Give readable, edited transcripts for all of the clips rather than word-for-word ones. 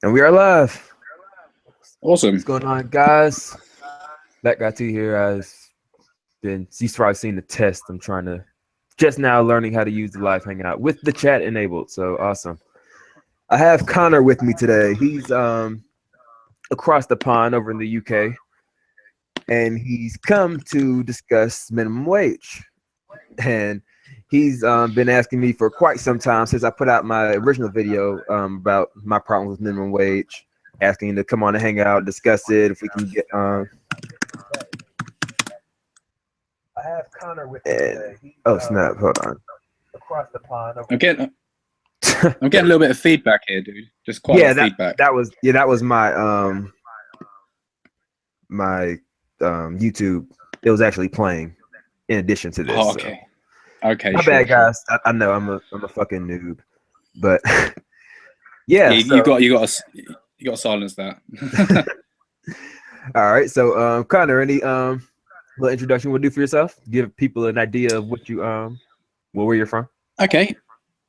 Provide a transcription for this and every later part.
And we are live. Awesome. What's going on, guys? That guy T here has been, you've probably seen the test. I'm trying to, just now learning how to use the live hangout with the chat enabled. So awesome. I have Connor with me today. He's across the pond over in the UK. And he's come to discuss minimum wage. And he's been asking me for quite some time since I put out my original video about my problems with minimum wage, asking to come on and hang out, discuss it, if we can get I have Connor with me today. Oh snap, hold on. Across the pond. I'm getting a little bit of feedback here, dude. Just quite a lot of feedback. That was my my YouTube. It was actually playing in addition to this. Oh, okay. So. Okay. My bad, guys. I know I'm a fucking noob, but yeah. You got to silence that. All right. So, Connor, any little introduction would do for yourself? Give people an idea of what you where you're from. Okay.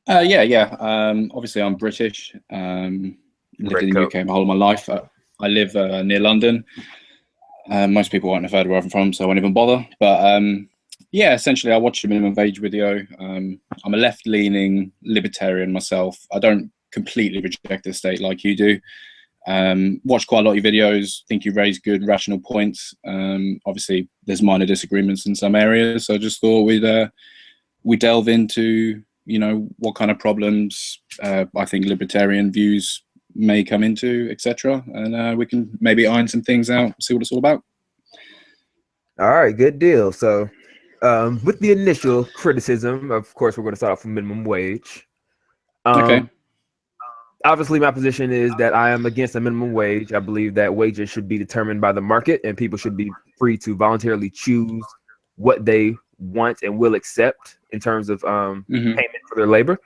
Yeah. Obviously, I'm British. Lived in the UK my whole of my life. I live near London. Most people won't have heard where I'm from, so I won't even bother. But yeah, essentially, I watched a minimum wage video. I'm a left-leaning libertarian myself. I don't completely reject the state like you do. Watch quite a lot of your videos. Think you raise good, rational points. Obviously, there's minor disagreements in some areas. So I just thought we delve into, what kind of problems I think libertarian views may come into, etc. And we can maybe iron some things out, see what it's all about. All right, good deal. So with the initial criticism, of course, we're going to start off with minimum wage. Okay. Obviously, my position is that I am against a minimum wage. I believe that wages should be determined by the market, and people should be free to voluntarily choose what they want and will accept in terms of payment for their labor.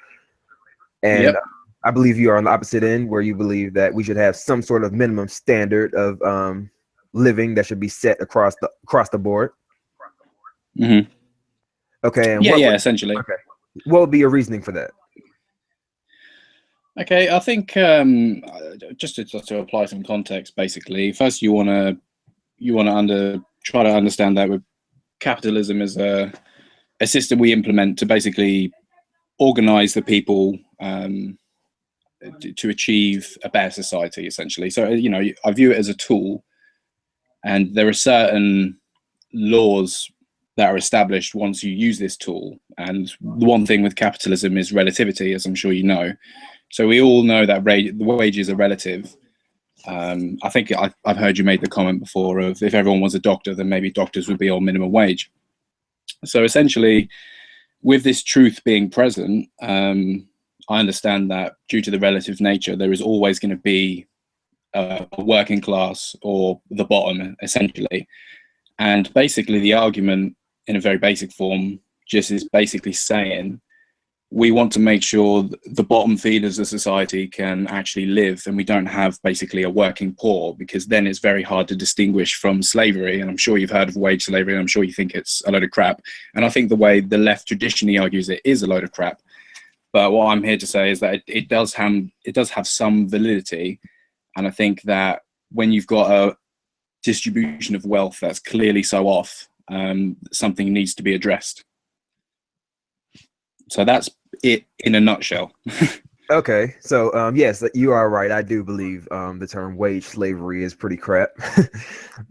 And I believe you are on the opposite end, where you believe that we should have some sort of minimum standard of living that should be set across the board. Okay. And essentially. Okay. What would be your reasoning for that? Okay, I think just to apply some context, basically, first you want to try to understand that with capitalism is a system we implement to basically organize the people to achieve a better society, essentially. So I view it as a tool, and there are certain laws that are established once you use this tool. And the one thing with capitalism is relativity, as I'm sure you know. So we all know that the wages are relative. I think I've heard you make the comment before of if everyone was a doctor, then maybe doctors would be on minimum wage. So essentially, with this truth being present, I understand that due to the relative nature, there is always going to be a working class or the bottom, essentially. And basically, the argument in a very basic form just is basically saying, we want to make sure the bottom feeders of society can actually live, and we don't have basically a working poor, because then it's very hard to distinguish from slavery. And I'm sure you've heard of wage slavery, and I'm sure you think it's a load of crap. And I think the way the left traditionally argues it is a load of crap. But what I'm here to say is that it does have some validity. And I think that when you've got a distribution of wealth that's clearly so off, something needs to be addressed. So that's it in a nutshell. Okay, so yes, you are right. I do believe the term wage slavery is pretty crap.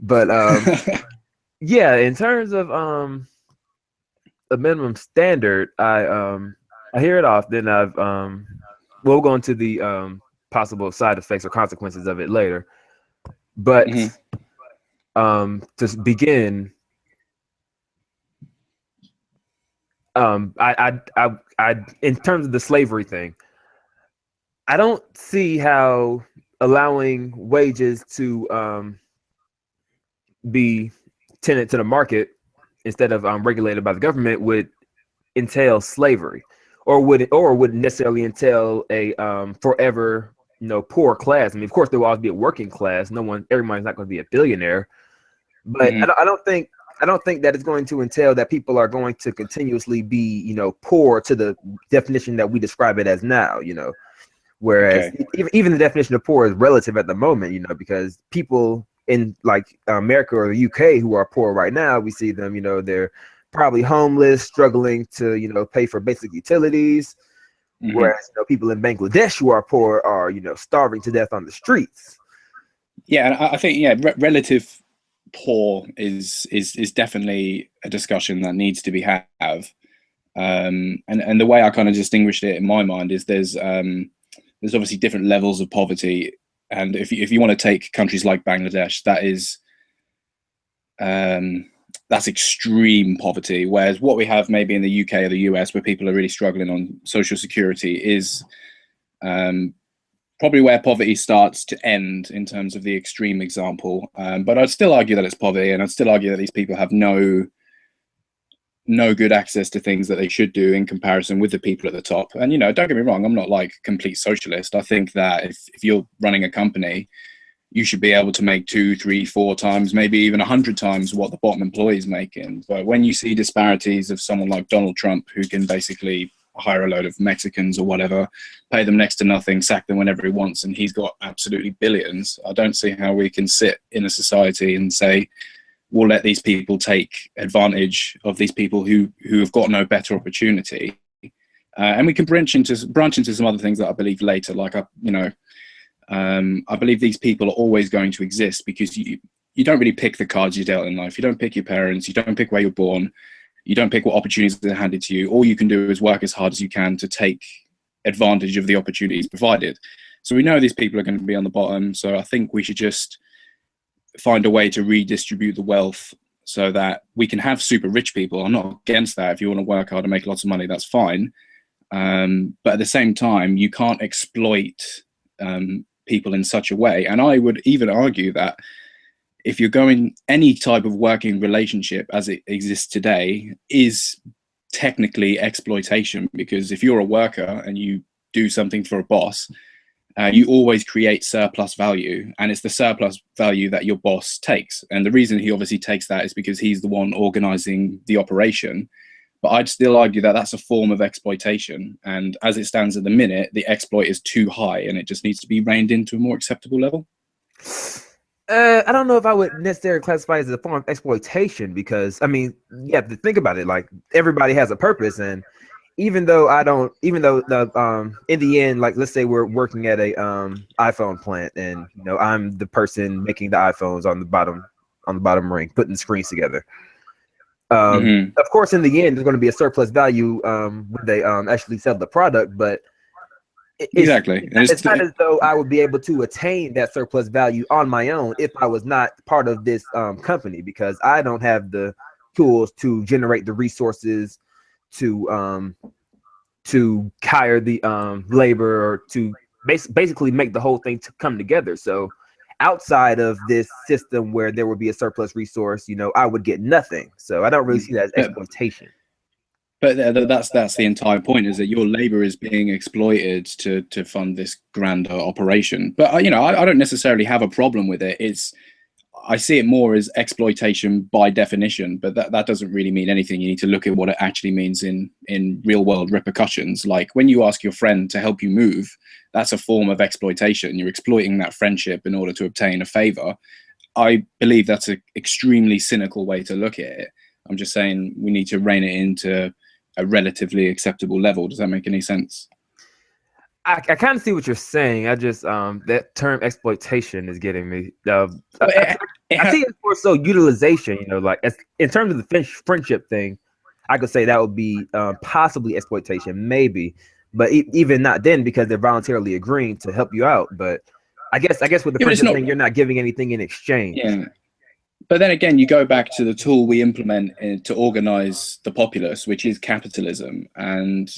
But yeah, in terms of a minimum standard, I hear it often. We'll go into the possible side effects or consequences of it later. But to begin, I in terms of the slavery thing, I don't see how allowing wages to be tenant to the market instead of regulated by the government would entail slavery, or would necessarily entail a forever poor class. I mean, of course there will always be a working class. Everybody's not going to be a billionaire, but I don't think that it's going to entail that people are going to continuously be, poor to the definition that we describe it as now. Whereas Okay. even the definition of poor is relative at the moment, you know, because people in like America or the UK who are poor right now, we see them, you know, they're probably homeless, struggling to, you know, pay for basic utilities. Hmm. Whereas, you know, people in Bangladesh who are poor are, you know, starving to death on the streets. Yeah, and I think relative poor is definitely a discussion that needs to be had. And the way I kind of distinguished it in my mind is there's obviously different levels of poverty, and if you want to take countries like Bangladesh, that's extreme poverty. Whereas what we have maybe in the UK or the US, where people are really struggling on social security, is probably where poverty starts to end in terms of the extreme example. But I'd still argue that it's poverty, and I'd still argue that these people have no good access to things that they should do in comparison with the people at the top. And, you know, don't get me wrong, I'm not like a complete socialist. I think that if you're running a company, you should be able to make 2, 3, 4 times, maybe even 100 times what the bottom employee is making. But when you see disparities of someone like Donald Trump, who can basically hire a load of Mexicans or whatever, pay them next to nothing, sack them whenever he wants, and he's got absolutely billions, I don't see how we can sit in a society and say, we'll let these people take advantage of these people who have got no better opportunity. And we can branch into some other things that I believe later, like I believe these people are always going to exist because you don't really pick the cards you're dealt in life. You don't pick your parents. You don't pick where you're born. You don't pick what opportunities are handed to you. All you can do is work as hard as you can to take advantage of the opportunities provided. So we know these people are going to be on the bottom. So I think we should just find a way to redistribute the wealth so that we can have super rich people. I'm not against that. If you want to work hard and make lots of money, that's fine. But at the same time, you can't exploit people in such a way. And I would even argue that if you're going, any type of working relationship as it exists today is technically exploitation, because if you're a worker and you do something for a boss, you always create surplus value, and it's the surplus value that your boss takes. And the reason he obviously takes that is because he's the one organizing the operation. But I'd still argue that that's a form of exploitation. And as it stands at the minute, the exploit is too high and it just needs to be reined into a more acceptable level. I don't know if I would necessarily classify it as a form of exploitation, because I mean, you have to think about it. Like, everybody has a purpose, and even though the in the end, like, let's say we're working at a iPhone plant, and, you know, I'm the person making the iPhones on the bottom ring, putting the screens together. Of course, in the end, there's going to be a surplus value when they actually sell the product, but Exactly. it's not as though I would be able to attain that surplus value on my own if I was not part of this company, because I don't have the tools to generate the resources to hire the labor, or to basically make the whole thing to come together. So outside of this system where there would be a surplus resource, you know, I would get nothing. So I don't really see that as exploitation. But that's the entire point, is that your labor is being exploited to fund this grander operation. But you know, I don't necessarily have a problem with it. I see it more as exploitation by definition, but that doesn't really mean anything. You need to look at what it actually means in real world repercussions. Like when you ask your friend to help you move, that's a form of exploitation. You're exploiting that friendship in order to obtain a favor. I believe that's an extremely cynical way to look at it. I'm just saying we need to rein it into a relatively acceptable level. Does that make any sense? I kind of see what you're saying. I just that term exploitation is getting me. I see it more so utilization. You know, like in terms of the friendship thing, I could say that would be possibly exploitation, maybe, but even not then, because they're voluntarily agreeing to help you out. But I guess with the friendship thing, you're not giving anything in exchange. Yeah. But then again, you go back to the tool we implement to organize the populace, which is capitalism. And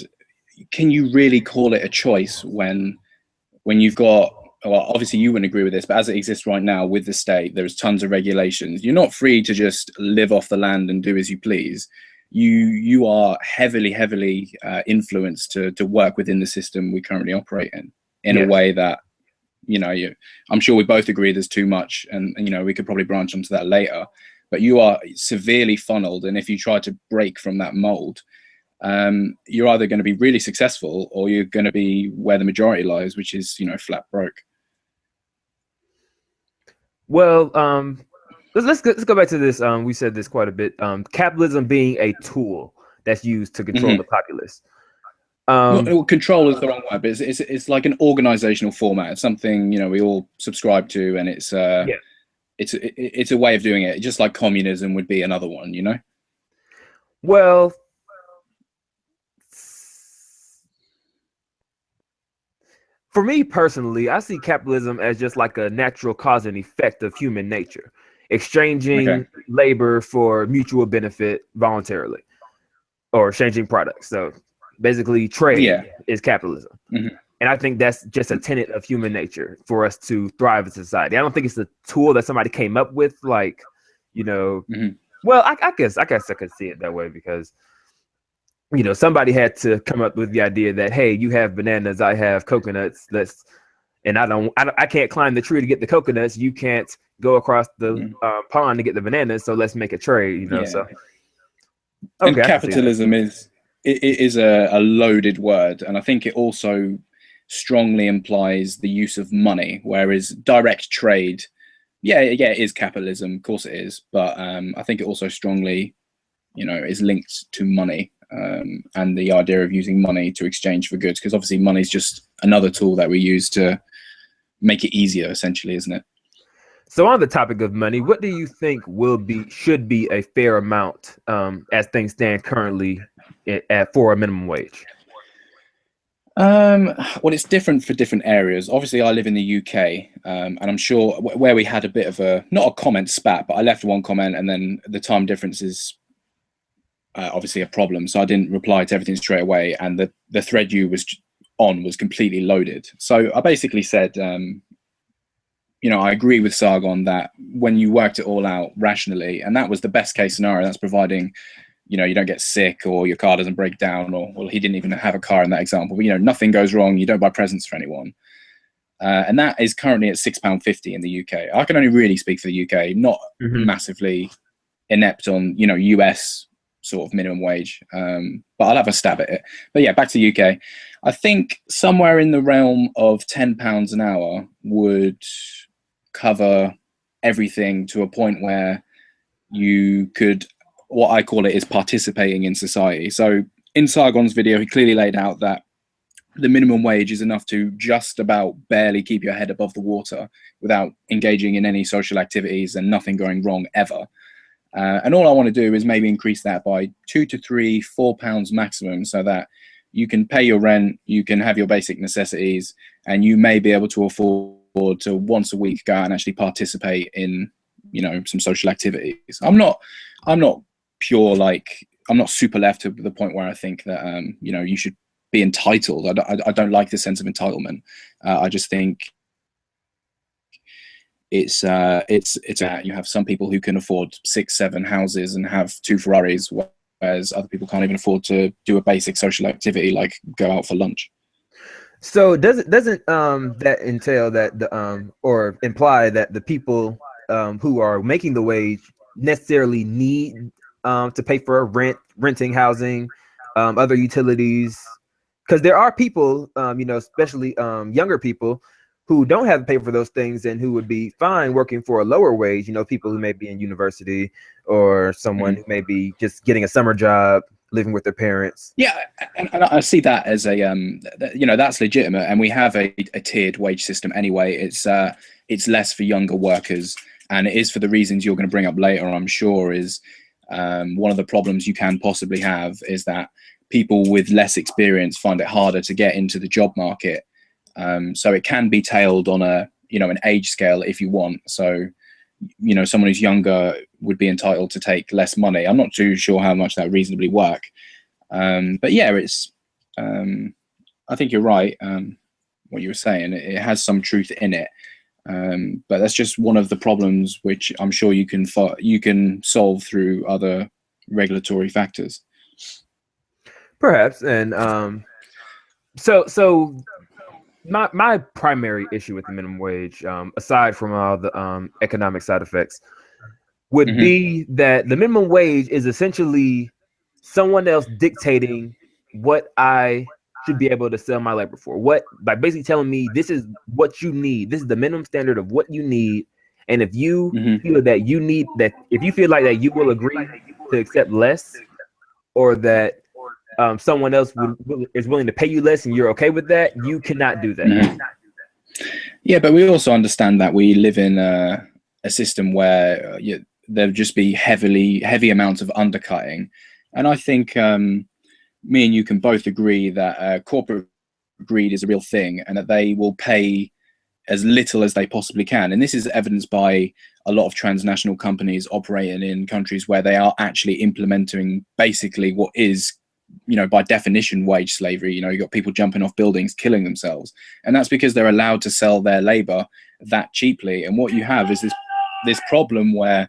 can you really call it a choice when you've got, well, obviously you wouldn't agree with this, but as it exists right now with the state, there's tons of regulations. You're not free to just live off the land and do as you please. You are heavily influenced to work within the system we currently operate in a way that, you know, I'm sure we both agree there's too much, and you know, we could probably branch onto that later, but you are severely funneled, and if you try to break from that mold, you're either going to be really successful or you're going to be where the majority lies, which is, you know, flat broke. Well, let's go back to this. We said this quite a bit. Capitalism being a tool that's used to control the populace. Well, control is the wrong word, but it's like an organizational format. It's something, you know, we all subscribe to, and it's a way of doing it, just like communism would be another one, you know. Well, for me personally, I see capitalism as just like a natural cause and effect of human nature, exchanging labor for mutual benefit voluntarily, or exchanging products. So basically, trade is capitalism. And I think that's just a tenet of human nature for us to thrive as a society. I don't think it's a tool that somebody came up with, like, you know. Well, I guess I could see it that way, because, you know, somebody had to come up with the idea that, hey, you have bananas, I have coconuts. And I can't climb the tree to get the coconuts. You can't go across the pond to get the bananas. So let's make a trade, you know. So and capitalism is a loaded word, and I think it also strongly implies the use of money, whereas direct trade, it is capitalism, of course it is, but I think it also strongly, you know, is linked to money, and the idea of using money to exchange for goods, because obviously money is just another tool that we use to make it easier, essentially, isn't it? So on the topic of money, what do you think should be a fair amount, as things stand currently, for a minimum wage? Well, it's different for different areas. Obviously, I live in the UK, and I'm sure where we had a bit of not a comment spat, but I left one comment, and then the time difference is obviously a problem. So I didn't reply to everything straight away, and the thread you was on was completely loaded. So I basically said, you know, I agree with Sargon that when you worked it all out rationally, and that was the best case scenario, that's providing, you know, you don't get sick or your car doesn't break down, or, well, he didn't even have a car in that example, but, you know, nothing goes wrong. You don't buy presents for anyone. And that is currently at £6.50 in the UK. I can only really speak for the UK, not massively inept on, you know, US sort of minimum wage. But I'll have a stab at it. But yeah, back to the UK. I think somewhere in the realm of £10 an hour would cover everything to a point where you could, what I call it is participating in society. So in Sargon's video, he clearly laid out that the minimum wage is enough to just about barely keep your head above the water without engaging in any social activities and nothing going wrong ever. And all I want to do is maybe increase that by £2 to £3, £4 maximum, so that you can pay your rent, you can have your basic necessities, and you may be able to afford to once a week go out and actually participate in, you know, some social activities. I'm not pure, like, I'm not super left to the point where I think that you know, you should be entitled. I don't like the sense of entitlement. I just think it's you have some people who can afford 6-7 houses and have 2 Ferraris, whereas other people can't even afford to do a basic social activity like go out for lunch. So doesn't that entail that or imply that the people who are making the wage necessarily need to pay for renting, housing, other utilities? Because there are people, you know, especially younger people, who don't have to pay for those things and who would be fine working for a lower wage. You know, people who may be in university, or someone who may be just getting a summer job, living with their parents. Yeah, and I see that as a you know, that's legitimate, and we have a tiered wage system anyway. It's less for younger workers, and it is for the reasons you're going to bring up later, I'm sure. Is one of the problems you can possibly have is that people with less experience find it harder to get into the job market. So it can be tailed on a, you know, an age scale if you want. So, you know, someone who's younger would be entitled to take less money. I'm not too sure how much that reasonably work. But yeah, it's, I think you're right. What you were saying, it has some truth in it. But that's just one of the problems which I'm sure you can solve through other regulatory factors. Perhaps. And so my primary issue with the minimum wage, aside from all the economic side effects, would be that the minimum wage is essentially someone else dictating what I should be able to sell my labor for. What, by basically telling me this is what you need, this is the minimum standard of what you need, and if you feel that you need that, if you feel like that you will agree to accept less, or that someone else is willing to pay you less and you're okay with that, you cannot do that. Yeah, but we also understand that we live in a system where there'll just be heavy amounts of undercutting, and I think me and you can both agree that corporate greed is a real thing, and that they will pay as little as they possibly can. And this is evidenced by a lot of transnational companies operating in countries where they are actually implementing basically what is, by definition, wage slavery. You've got people jumping off buildings, killing themselves, and that's because they're allowed to sell their labor that cheaply. And what you have is this problem where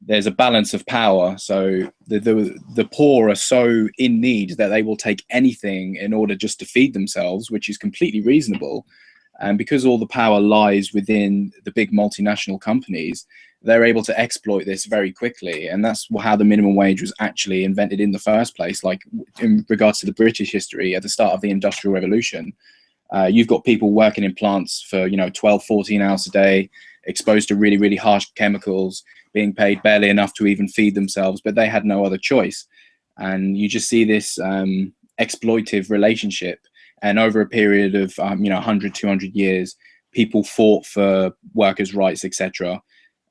there's a balance of power. So the poor are so in need that they will take anything in order just to feed themselves, which is completely reasonable. And because all the power lies within the big multinational companies, they're able to exploit this very quickly. And that's how the minimum wage was actually invented in the first place. Like in regards to the British history, at the start of the Industrial Revolution, you've got people working in plants for 12, 14 hours a day, exposed to really, really harsh chemicals, being paid barely enough to even feed themselves, but they had no other choice. And you just see this exploitive relationship. And over a period of 100, 200 years, people fought for workers' rights, etc.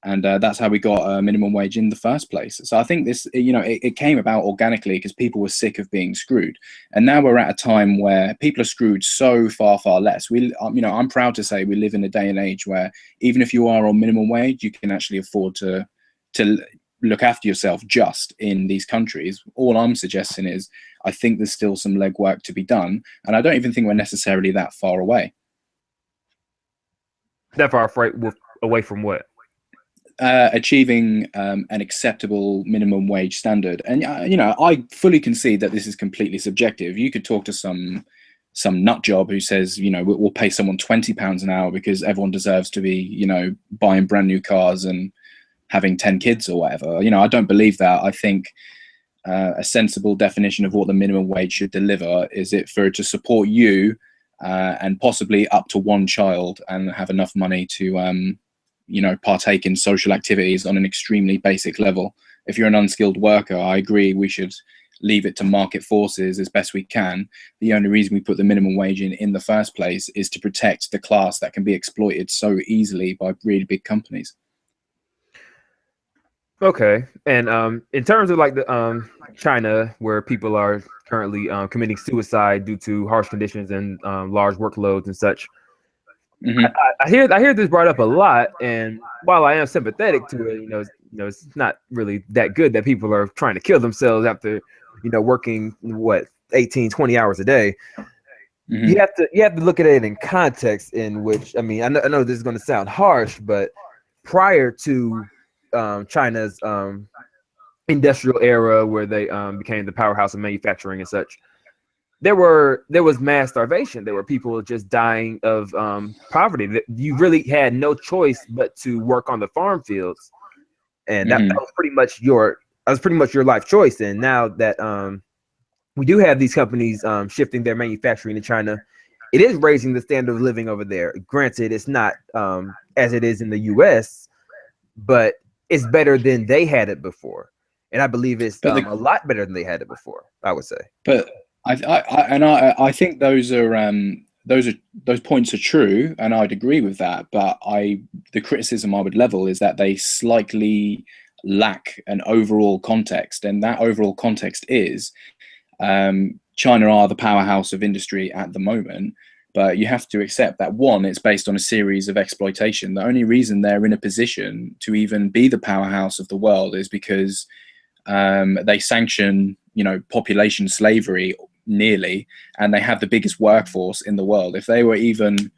And that's how we got a minimum wage in the first place. So I think this, it came about organically because people were sick of being screwed. And now we're at a time where people are screwed so far, far less. I'm proud to say we live in a day and age where even if you are on minimum wage, you can actually afford to look after yourself just in these countries. All I'm suggesting is I think there's still some legwork to be done. And I don't even think we're necessarily that far away. That far away from what? Achieving an acceptable minimum wage standard. And I fully concede that this is completely subjective. You could talk to some nut job who says we'll pay someone £20 an hour because everyone deserves to be buying brand new cars and having 10 kids or whatever. I don't believe that. I think a sensible definition of what the minimum wage should deliver is for it to support you and possibly up to one child and have enough money to partake in social activities on an extremely basic level. If you're an unskilled worker, I agree we should leave it to market forces as best we can. The only reason we put the minimum wage in the first place is to protect the class that can be exploited so easily by really big companies. Okay. And in terms of like the China, where people are currently committing suicide due to harsh conditions and large workloads and such, I hear this brought up a lot, and while I am sympathetic to it, it's not really that good that people are trying to kill themselves after working 18, 20 hours a day. You have to look at it in context, in which, I know this is going to sound harsh, but prior to China's industrial era, where they became the powerhouse of manufacturing and such, there was mass starvation. There were people just dying of poverty. That you really had no choice but to work on the farm fields, and that was pretty much your life choice. And now that we do have these companies shifting their manufacturing to China, it is raising the standard of living over there. Granted, it's not as it is in the U.S., but it's better than they had it before, and I believe it's a lot better than they had it before, I would say. But I think those points are true, and I'd agree with that. But the criticism I would level is that they slightly lack an overall context, and that overall context is China are the powerhouse of industry at the moment. But you have to accept that, one, it's based on a series of exploitation. The only reason they're in a position to even be the powerhouse of the world is because they sanction, population slavery nearly, and they have the biggest workforce in the world. If they were even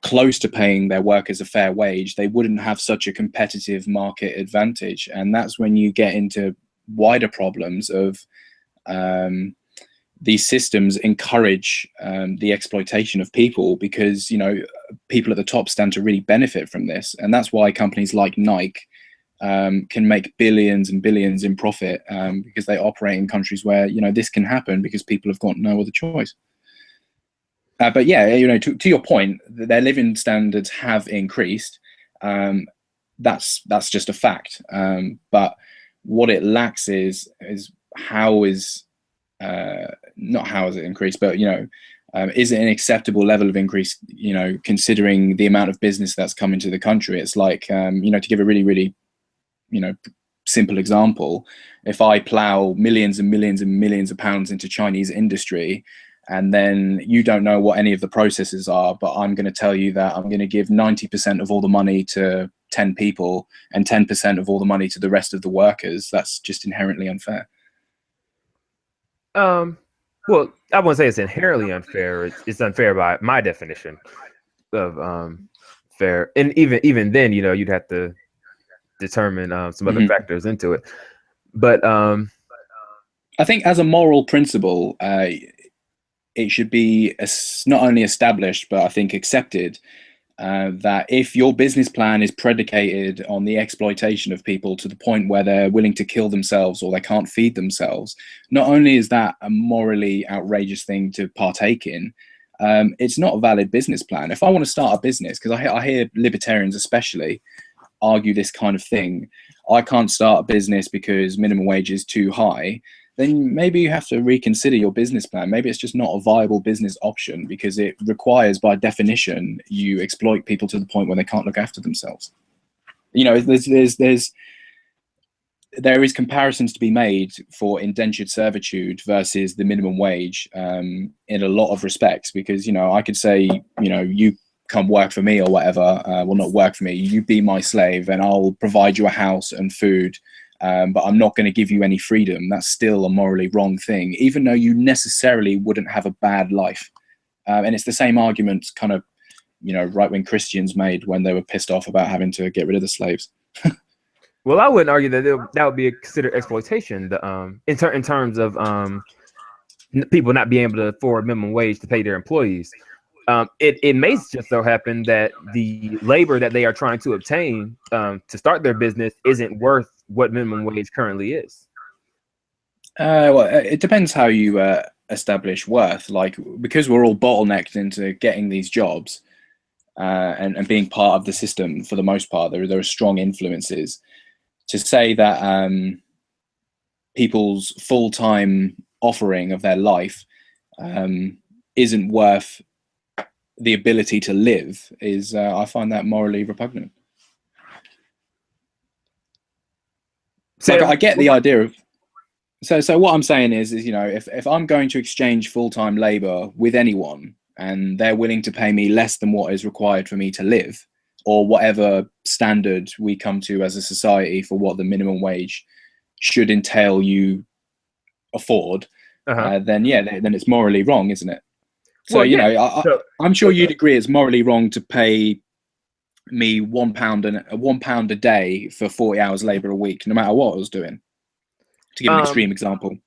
close to paying their workers a fair wage, they wouldn't have such a competitive market advantage. And that's when you get into wider problems of these systems encourage the exploitation of people, because people at the top stand to really benefit from this. And that's why companies like Nike can make billions and billions in profit because they operate in countries where, you know, this can happen because people have got no other choice. But yeah, you know, to your point, their living standards have increased. That's just a fact. But what it lacks is how is not how has it increased, but, you know, is it an acceptable level of increase, you know, considering the amount of business that's come into the country? It's like, you know, to give a really, you know, simple example, if I plow millions and millions and millions of pounds into Chinese industry, and then you don't know what any of the processes are, but I'm going to tell you that I'm going to give 90% of all the money to 10 people and 10% of all the money to the rest of the workers, that's just inherently unfair. Well, I wouldn't say it's inherently unfair. It's unfair by my definition of fair. And even then, you know, you'd have to determine some other factors into it. But I think as a moral principle, it should be not only established, but I think accepted, that if your business plan is predicated on the exploitation of people to the point where they're willing to kill themselves or they can't feed themselves, not only is that a morally outrageous thing to partake in, it's not a valid business plan. If I want to start a business, because I hear libertarians especially argue this kind of thing, I can't start a business because minimum wage is too high, then maybe you have to reconsider your business plan. Maybe it's just not a viable business option because it requires, by definition, you exploit people to the point where they can't look after themselves. You know, there is comparisons to be made for indentured servitude versus the minimum wage in a lot of respects, because, you know, I could say, you know, you come work for me or whatever, well, not work for me, you be my slave and I'll provide you a house and food, but I'm not going to give you any freedom. That's still a morally wrong thing, even though you necessarily wouldn't have a bad life. And it's the same argument kind of, you know, right-wing Christians made when they were pissed off about having to get rid of the slaves. Well, I wouldn't argue that that would be considered exploitation. In terms of people not being able to afford minimum wage to pay their employees. It may just so happen that the labor that they are trying to obtain to start their business isn't worth what minimum wage currently is. Well, it depends how you establish worth. Like, because we're all bottlenecked into getting these jobs and being part of the system for the most part, there are strong influences. To say that people's full-time offering of their life isn't worth the ability to live is, I find that morally repugnant. So like, I get the idea of, so what I'm saying is, you know, if I'm going to exchange full-time labor with anyone and they're willing to pay me less than what is required for me to live, or whatever standard we come to as a society for what the minimum wage should entail you afford, then yeah, then it's morally wrong, isn't it? So, well, you know, I'm sure you'd agree it's morally wrong to pay me £1 a day for 40 hours labor a week, no matter what I was doing. To give an extreme example.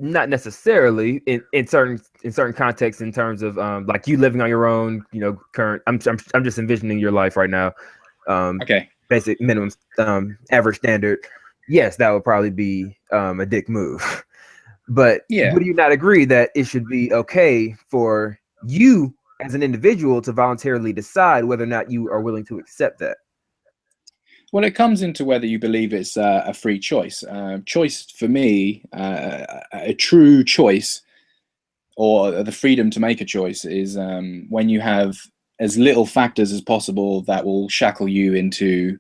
Not necessarily in certain contexts, in terms of like you living on your own, you know, current. I'm just envisioning your life right now. Okay. Basic minimum average standard. Yes, that would probably be a dick move. But yeah, would you not agree that it should be okay for you as an individual to voluntarily decide whether or not you are willing to accept that? Well, it comes into whether you believe it's a free choice. Choice for me, a true choice, or the freedom to make a choice, is when you have as little factors as possible that will shackle you into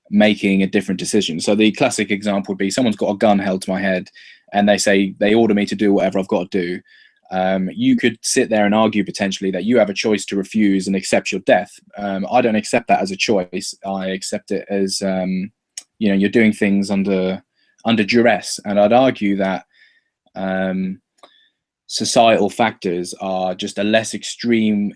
making a different decision. So the classic example would be someone's got a gun held to my head and they order me to do whatever I've got to do. You could sit there and argue potentially that you have a choice to refuse and accept your death. I don't accept that as a choice. I accept it as, you know, you're doing things under duress. And I'd argue that societal factors are just a less extreme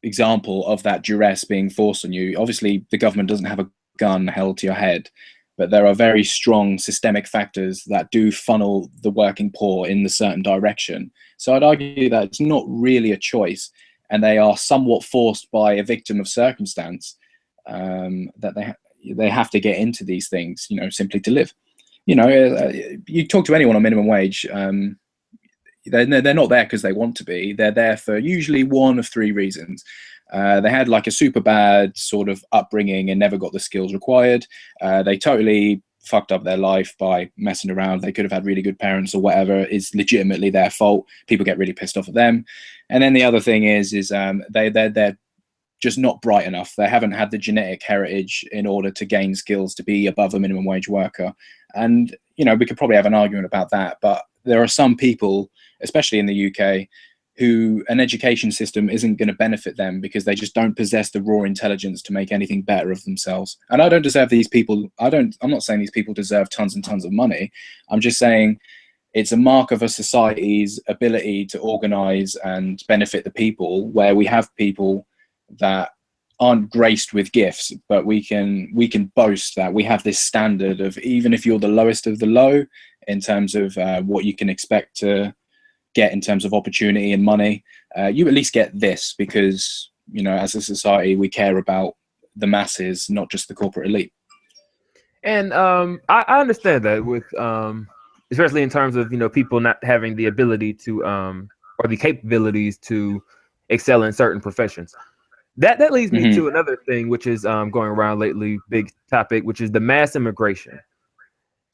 example of that duress being forced on you. Obviously, the government doesn't have a gun held to your head, but there are very strong systemic factors that do funnel the working poor in a certain direction. So I'd argue that it's not really a choice, and they are somewhat forced by a victim of circumstance, that they have to get into these things, you know, simply to live. You know, you talk to anyone on minimum wage, they're not there because they want to be. They're there for usually one of three reasons. They had like a super bad sort of upbringing and never got the skills required. They totally fucked up their life by messing around. They could have had really good parents or whatever. Is legitimately their fault. People get really pissed off at them. And then the other thing is they're just not bright enough. They haven't had the genetic heritage in order to gain skills to be above a minimum wage worker. And, you know, we could probably have an argument about that, but there are some people, especially in the UK, who an education system isn't going to benefit them because they just don't possess the raw intelligence to make anything better of themselves. And I don't deserve these people. I'm not saying these people deserve tons and tons of money. I'm just saying it's a mark of a society's ability to organize and benefit the people, where we have people that aren't graced with gifts, but we can boast that we have this standard of, even if you're the lowest of the low in terms of what you can expect to get in terms of opportunity and money, you at least get this, because, you know, as a society we care about the masses, not just the corporate elite. And I understand that with especially in terms of, you know, people not having the ability to or the capabilities to excel in certain professions. That leads me to another thing, which is going around lately, big topic, which is the mass immigration.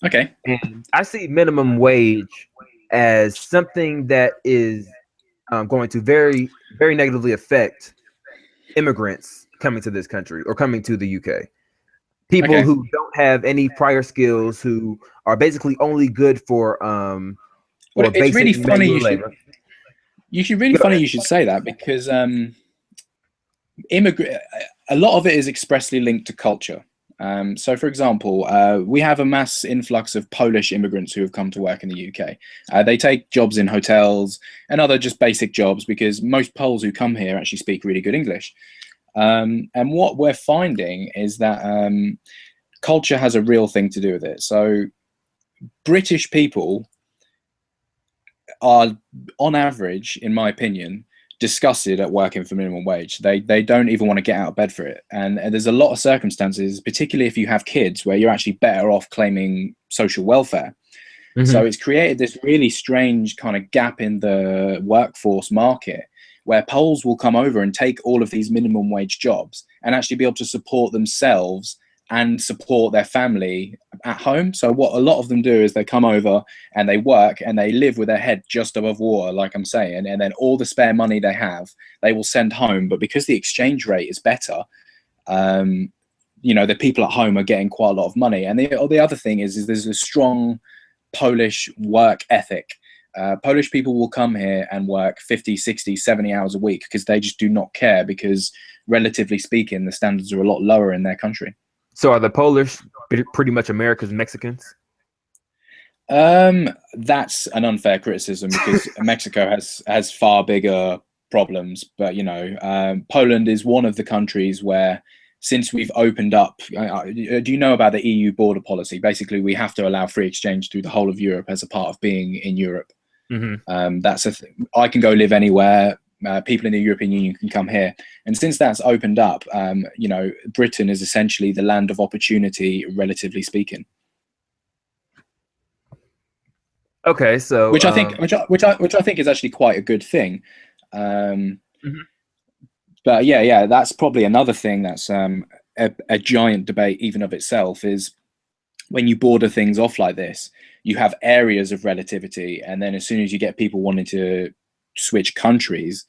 Okay. And I see minimum wage as something that is going to very, very negatively affect immigrants coming to this country or coming to the UK. People who don't have any prior skills, who are basically only good for well, it's really funny you should say that, because a lot of it is expressly linked to culture. So, for example, we have a mass influx of Polish immigrants who have come to work in the UK. They take jobs in hotels and other just basic jobs, because most Poles who come here actually speak really good English. And what we're finding is that culture has a real thing to do with it. So British people are, on average, in my opinion, disgusted at working for minimum wage. They don't even want to get out of bed for it. And there's a lot of circumstances, particularly if you have kids, where you're actually better off claiming social welfare. So it's created this really strange kind of gap in the workforce market, where Poles will come over and take all of these minimum wage jobs and actually be able to support themselves and support their family at home. So what a lot of them do is they come over and they work and they live with their head just above water, like I'm saying, and then all the spare money they have, they will send home. But because the exchange rate is better, you know, the people at home are getting quite a lot of money. And the other thing is there's a strong Polish work ethic. Polish people will come here and work 50, 60, 70 hours a week because they just do not care, because relatively speaking, the standards are a lot lower in their country. So are the Polish pretty much America's Mexicans? That's an unfair criticism, because Mexico has far bigger problems. But, you know, Poland is one of the countries where, since we've opened up, do you know about the EU border policy? Basically, we have to allow free exchange through the whole of Europe as a part of being in Europe. That's a thing. I can go live anywhere. People in the European Union can come here. And since that's opened up, you know, Britain is essentially the land of opportunity, relatively speaking. Okay, so which I think is actually quite a good thing. But yeah, that's probably another thing that's a giant debate even of itself, is when you border things off like this, you have areas of relativity, and then as soon as you get people wanting to switch countries,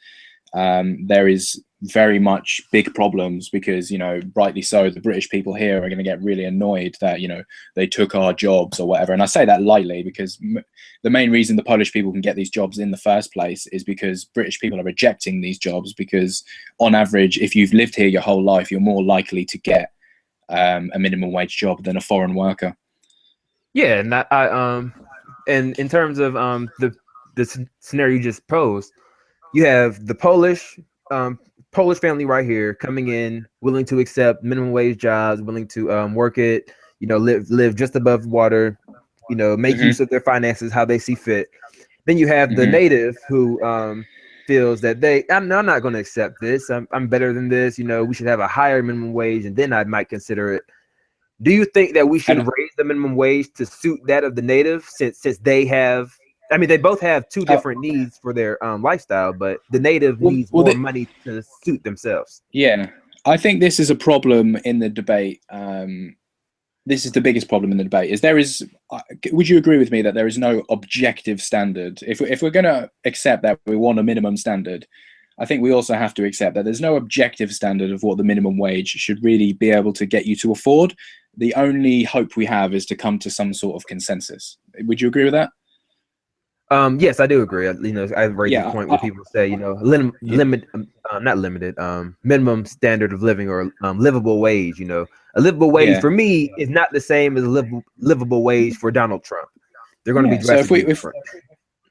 there is very much big problems, because, you know, rightly so, the British people here are going to get really annoyed that, you know, they took our jobs or whatever. And I say that lightly, because the main reason the Polish people can get these jobs in the first place is because British people are rejecting these jobs, because on average, if you've lived here your whole life, you're more likely to get a minimum wage job than a foreign worker. Yeah, and in terms of the scenario you just posed, you have the Polish family right here coming in, willing to accept minimum wage jobs, willing to work it, you know, live just above water, you know, make use of their finances how they see fit. Then you have the native who feels that I'm not going to accept this. I'm better than this. You know, we should have a higher minimum wage, and then I might consider it. Do you think that we should And raise the minimum wage to suit that of the native, since they have? I mean, they both have two different needs for their lifestyle, but the native needs more money to suit themselves. yeah, I think this is a problem in the debate. This is the biggest problem in the debate. Would you agree with me that there is no objective standard? If we're going to accept that we want a minimum standard, I think we also have to accept that there's no objective standard of what the minimum wage should really be able to get you to afford. The only hope we have is to come to some sort of consensus. Would you agree with that? Yes, I do agree. I raised the point where people say, not limited, minimum standard of living, or livable wage. A livable wage for me is not the same as a livable wage for Donald Trump. They're going to be drastically different.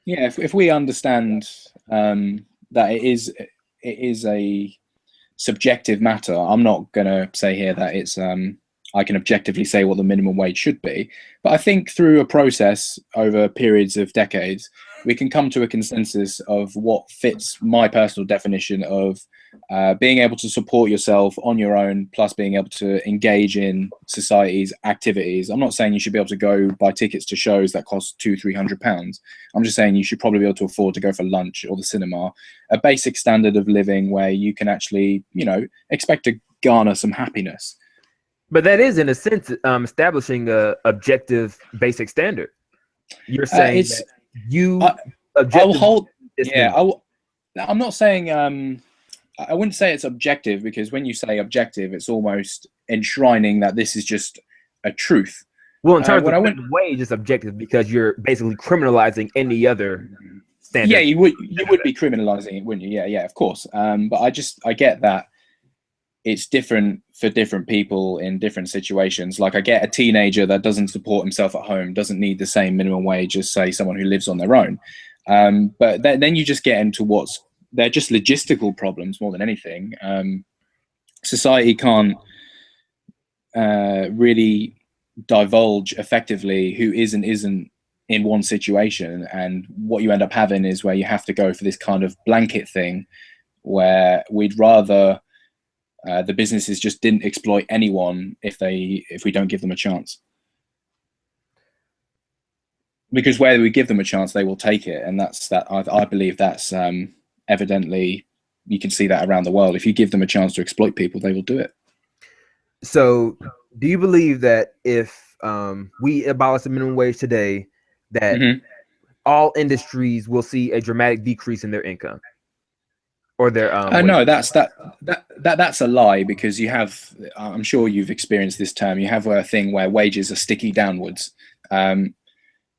If we understand that it is a subjective matter, I'm not going to say here that it's I can objectively say what the minimum wage should be, but I think through a process over periods of decades, we can come to a consensus of what fits my personal definition of being able to support yourself on your own, plus being able to engage in society's activities. I'm not saying you should be able to go buy tickets to shows that cost £200-300. I'm just saying you should probably be able to afford to go for lunch or the cinema, a basic standard of living where you can actually, expect to garner some happiness. But that is, in a sense, establishing a objective basic standard. You're saying that I'm not saying I wouldn't say it's objective, because when you say objective, it's almost enshrining that this is just a truth. Well, in terms of minimum wage, it's objective because you're basically criminalizing any other standard. Yeah, you would be criminalizing it, wouldn't you? Yeah, of course. But I get that it's different for different people in different situations. Like, I get a teenager that doesn't support himself at home doesn't need the same minimum wage as, say, someone who lives on their own. But then you just get into they're just logistical problems more than anything. Society can't really divulge effectively who is and isn't in one situation, and what you end up having is where you have to go for this kind of blanket thing, where we'd rather the businesses just didn't exploit anyone if we don't give them a chance. Because where we give them a chance, they will take it, and I believe that's evidently, you can see that around the world. If you give them a chance to exploit people, they will do it. So, do you believe that if we abolish the minimum wage today, that all industries will see a dramatic decrease in their income? Or their no, that's a lie, because you have, I'm sure you've experienced this term, you have a thing where wages are sticky downwards.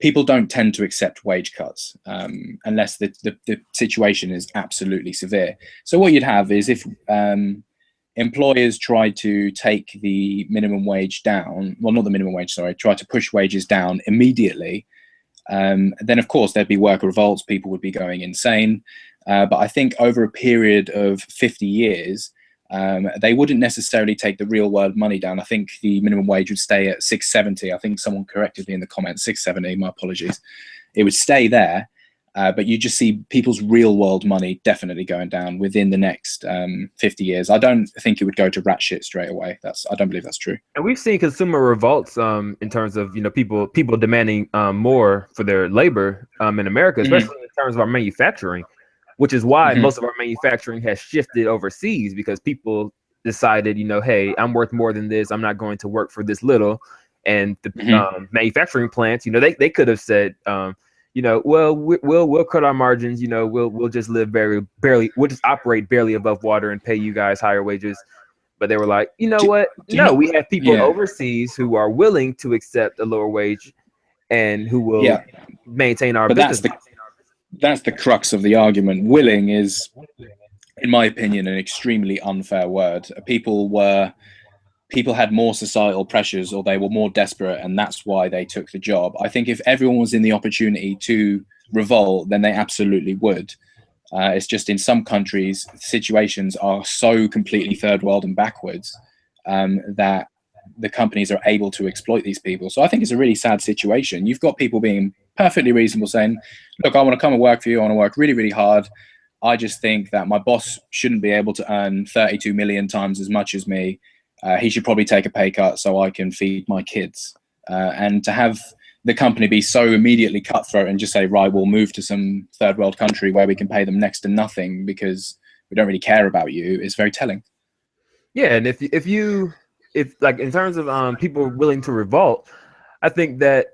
People don't tend to accept wage cuts unless the situation is absolutely severe. So what you'd have is, if employers try to take the minimum wage down, well, not the minimum wage, sorry, try to push wages down immediately, then of course there'd be worker revolts, people would be going insane. But I think over a period of 50 years, they wouldn't necessarily take the real world money down. I think the minimum wage would stay at $6.70. I think someone corrected me in the comments, $6.70, my apologies. It would stay there, but you just see people's real world money definitely going down within the next 50 years. I don't think it would go to rat shit straight away. I don't believe that's true. And we've seen consumer revolts in terms of, people demanding more for their labor in America, especially in terms of our manufacturing. Which is why most of our manufacturing has shifted overseas, because people decided, hey, I'm worth more than this. I'm not going to work for this little. And the manufacturing plants, they could have said, well, we'll cut our margins. We'll just live barely. We'll just operate barely above water and pay you guys higher wages. But they were like, what? No, we have people overseas who are willing to accept a lower wage and who will maintain our business. That's the crux of the argument. Willing is, in my opinion, an extremely unfair word. People had more societal pressures, or they were more desperate, and that's why they took the job. I think if everyone was in the opportunity to revolt, then they absolutely would. It's just in some countries, situations are so completely third world and backwards that the companies are able to exploit these people. So I think it's a really sad situation. You've got people being perfectly reasonable, saying, look, I want to come and work for you. I want to work really, really hard. I just think that my boss shouldn't be able to earn 32 million times as much as me. he should probably take a pay cut so I can feed my kids. And to have the company be so immediately cutthroat and just say, right, we'll move to some third world country where we can pay them next to nothing because we don't really care about you, is very telling. Yeah, and if like in terms of people willing to revolt, I think that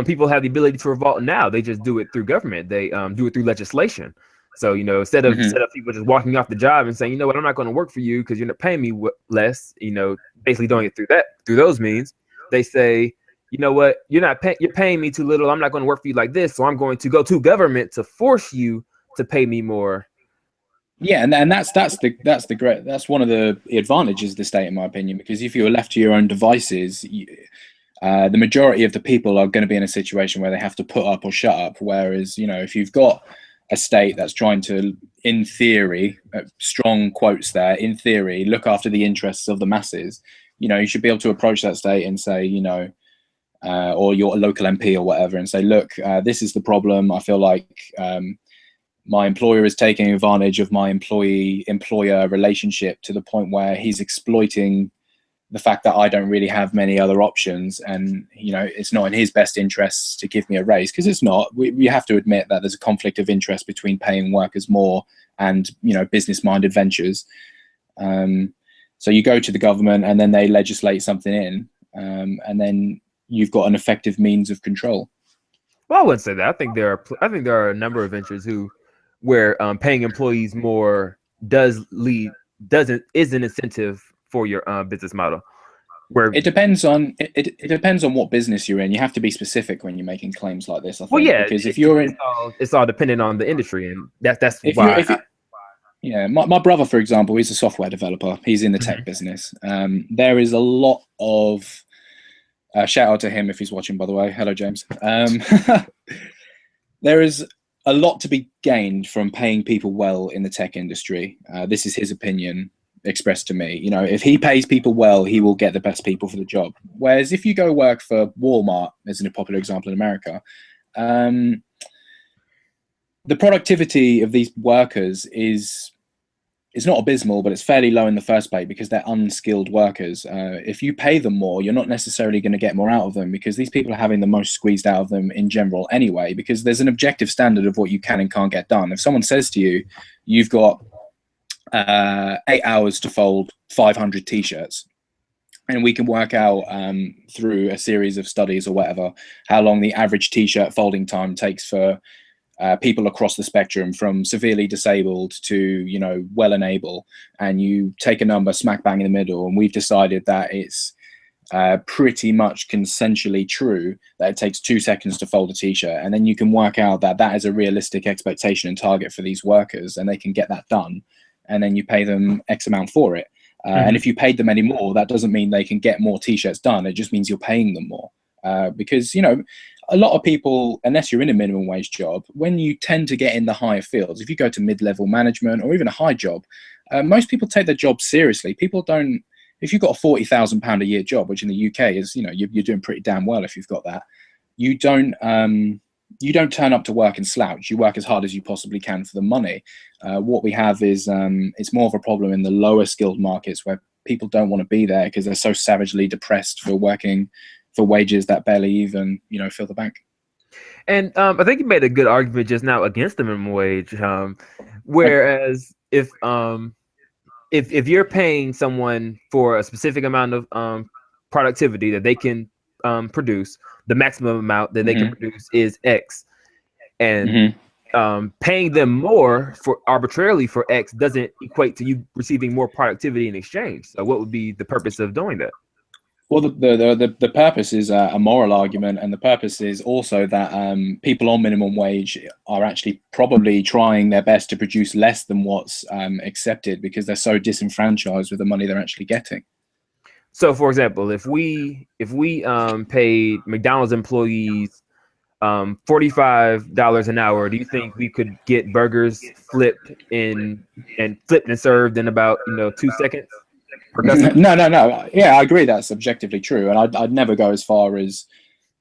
people have the ability to revolt now. They just do it through government. They do it through legislation. So, you know, instead of people just walking off the job and saying, you know what, I'm not going to work for you because you're not paying me less, you know, basically doing it through those means, they say, you know what, you're paying me too little. I'm not going to work for you like this. So I'm going to go to government to force you to pay me more. Yeah, and that's one of the advantages of the state, in my opinion, because if you were left to your own devices, the majority of the people are going to be in a situation where they have to put up or shut up. Whereas, you know, if you've got a state that's trying to, in theory, strong quotes there, in theory, look after the interests of the masses, you know, you should be able to approach that state and say, you know, or your local MP or whatever, and say, look, this is the problem. I feel like my employer is taking advantage of my employee-employer relationship to the point where he's exploiting the fact that I don't really have many other options, and you know, it's not in his best interests to give me a raise, because it's not. We have to admit that there's a conflict of interest between paying workers more and, you know, business-minded ventures. So you go to the government and then they legislate something in, and then you've got an effective means of control. Well, I wouldn't say that. I think there are a number of ventures where paying employees more is an incentive for your business model. Where it depends on what business you're in. You have to be specific when you're making claims like this, I think. Well, yeah, because if you're in, it's all dependent on the industry, and that's why. Yeah, my brother, for example, he's a software developer. He's in the tech business. There is a lot of shout out to him if he's watching, by the way. Hello, James. There is a lot to be gained from paying people well in the tech industry. This is his opinion expressed to me. You know, if he pays people well, he will get the best people for the job. Whereas if you go work for Walmart, as a popular example in America, the productivity of these workers is not abysmal, but it's fairly low in the first place because they're unskilled workers. If you pay them more, you're not necessarily going to get more out of them, because these people are having the most squeezed out of them in general anyway, because there's an objective standard of what you can and can't get done. If someone says to you, you've got 8 hours to fold 500 t-shirts, and we can work out through a series of studies or whatever how long the average t-shirt folding time takes for people across the spectrum, from severely disabled to, you know, well and able, and you take a number smack bang in the middle, and we've decided that it's pretty much consensually true that it takes 2 seconds to fold a t-shirt, and then you can work out that that is a realistic expectation and target for these workers, and they can get that done, and then you pay them X amount for it. And if you paid them any more, that doesn't mean they can get more t-shirts done. It just means you're paying them more. Because, you know, a lot of people, unless you're in a minimum wage job, when you tend to get in the higher fields, if you go to mid-level management or even a high job, most people take their job seriously. People don't, if you've got a £40,000 a year job, which in the UK is, you know, you're doing pretty damn well if you've got that, you don't turn up to work and slouch. You work as hard as you possibly can for the money. What we have is it's more of a problem in the lower skilled markets, where people don't want to be there because they're so savagely depressed for working for wages that barely even, you know, fill the bank. And I think you made a good argument just now against the minimum wage. Whereas if you're paying someone for a specific amount of productivity that they can produce, the maximum amount that they can produce is X, and paying them more for arbitrarily for X doesn't equate to you receiving more productivity in exchange. So what would be the purpose of doing that? Well, the purpose is a moral argument, and the purpose is also that people on minimum wage are actually probably trying their best to produce less than what's accepted, because they're so disenfranchised with the money they're actually getting. So, for example, if we paid McDonald's employees $45 an hour, do you think we could get burgers flipped and served in about 2 seconds? No. Yeah, I agree that's objectively true, and I'd never go as far as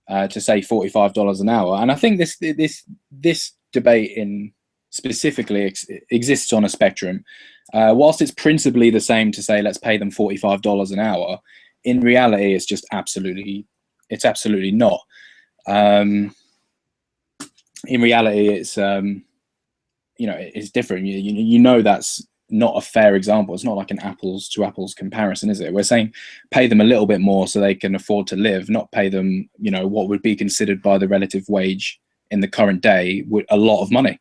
to say $45 an hour. And I think this debate in specifically exists on a spectrum. Whilst it's principally the same to say let's pay them $45 an hour, in reality it's just absolutely not. In reality, it's it's different. You know that's not a fair example. It's not like an apples to apples comparison, is it? We're saying pay them a little bit more so they can afford to live, not pay them, what would be considered by the relative wage in the current day a lot of money.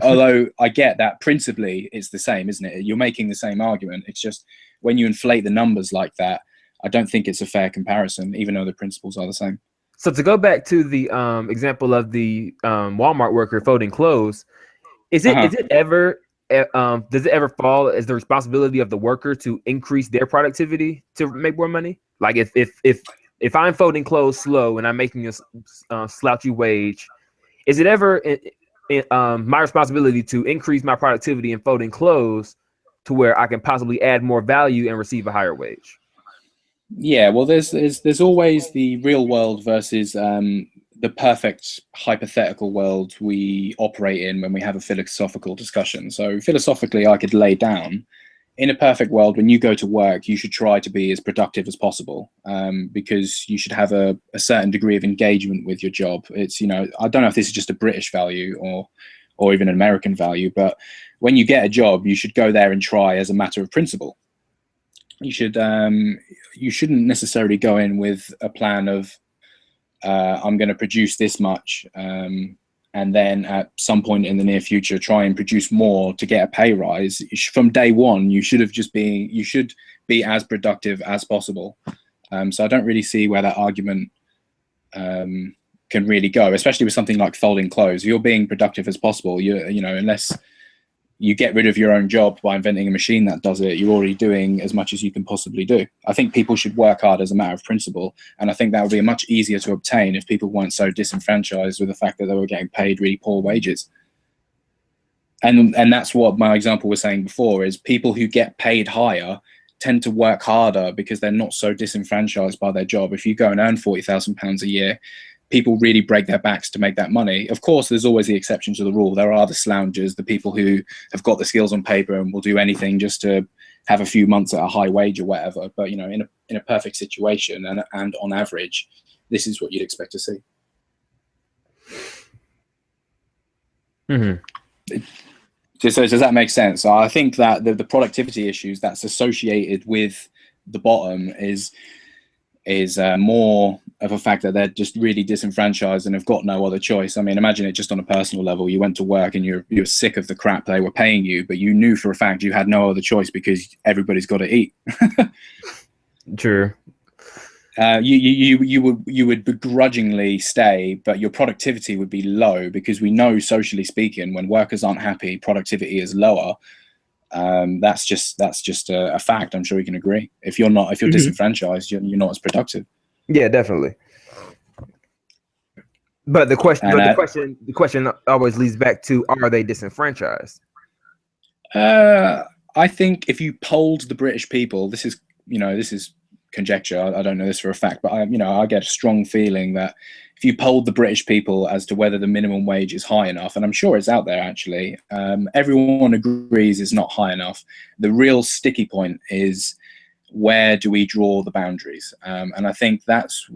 Although I get that principally it's the same, isn't it? You're making the same argument. It's just when you inflate the numbers like that, I don't think it's a fair comparison, even though the principles are the same. So to go back to the example of the Walmart worker folding clothes, is it ever does it ever fall as the responsibility of the worker to increase their productivity to make more money? Like if I'm folding clothes slow and I'm making a slouchy wage, is it ever my responsibility to increase my productivity in folding clothes to where I can possibly add more value and receive a higher wage? Yeah, well, there's always the real world versus the perfect hypothetical world we operate in when we have a philosophical discussion. So philosophically, I could lay down, in a perfect world, when you go to work, you should try to be as productive as possible, because you should have a certain degree of engagement with your job. It's, I don't know if this is just a British value or even an American value, but when you get a job, you should go there and try as a matter of principle. You shouldn't necessarily go in with a plan of I'm going to produce this much, and then at some point in the near future try and produce more to get a pay rise. From day one, you should be as productive as possible. So I don't really see where that argument can really go, especially with something like folding clothes. If you're being productive as possible, unless you get rid of your own job by inventing a machine that does it, you're already doing as much as you can possibly do. I think people should work hard as a matter of principle, and I think that would be much easier to obtain if people weren't so disenfranchised with the fact that they were getting paid really poor wages. And that's what my example was saying before, is people who get paid higher tend to work harder because they're not so disenfranchised by their job. If you go and earn £40,000 a year, people really break their backs to make that money. Of course, there's always the exception to the rule. There are the sloungers, the people who have got the skills on paper and will do anything just to have a few months at a high wage or whatever. But, in a perfect situation and on average, this is what you'd expect to see. Mm-hmm. So does that make sense? So I think that the productivity issues that's associated with the bottom is more of a fact that they're just really disenfranchised and have got no other choice. I mean, imagine it just on a personal level. You went to work and you're sick of the crap they were paying you, but you knew for a fact you had no other choice because everybody's got to eat. True. You would begrudgingly stay, but your productivity would be low, because we know, socially speaking, when workers aren't happy, productivity is lower. That's just a fact. I'm sure you can agree. If you're disenfranchised, you're not as productive. Yeah, definitely. But the question always leads back to, are they disenfranchised? I think if you polled the British people, this is conjecture. I don't know this for a fact, but I get a strong feeling that if you polled the British people as to whether the minimum wage is high enough, and I'm sure it's out there actually, everyone agrees it's not high enough. The real sticky point is, where do we draw the boundaries? And I think that's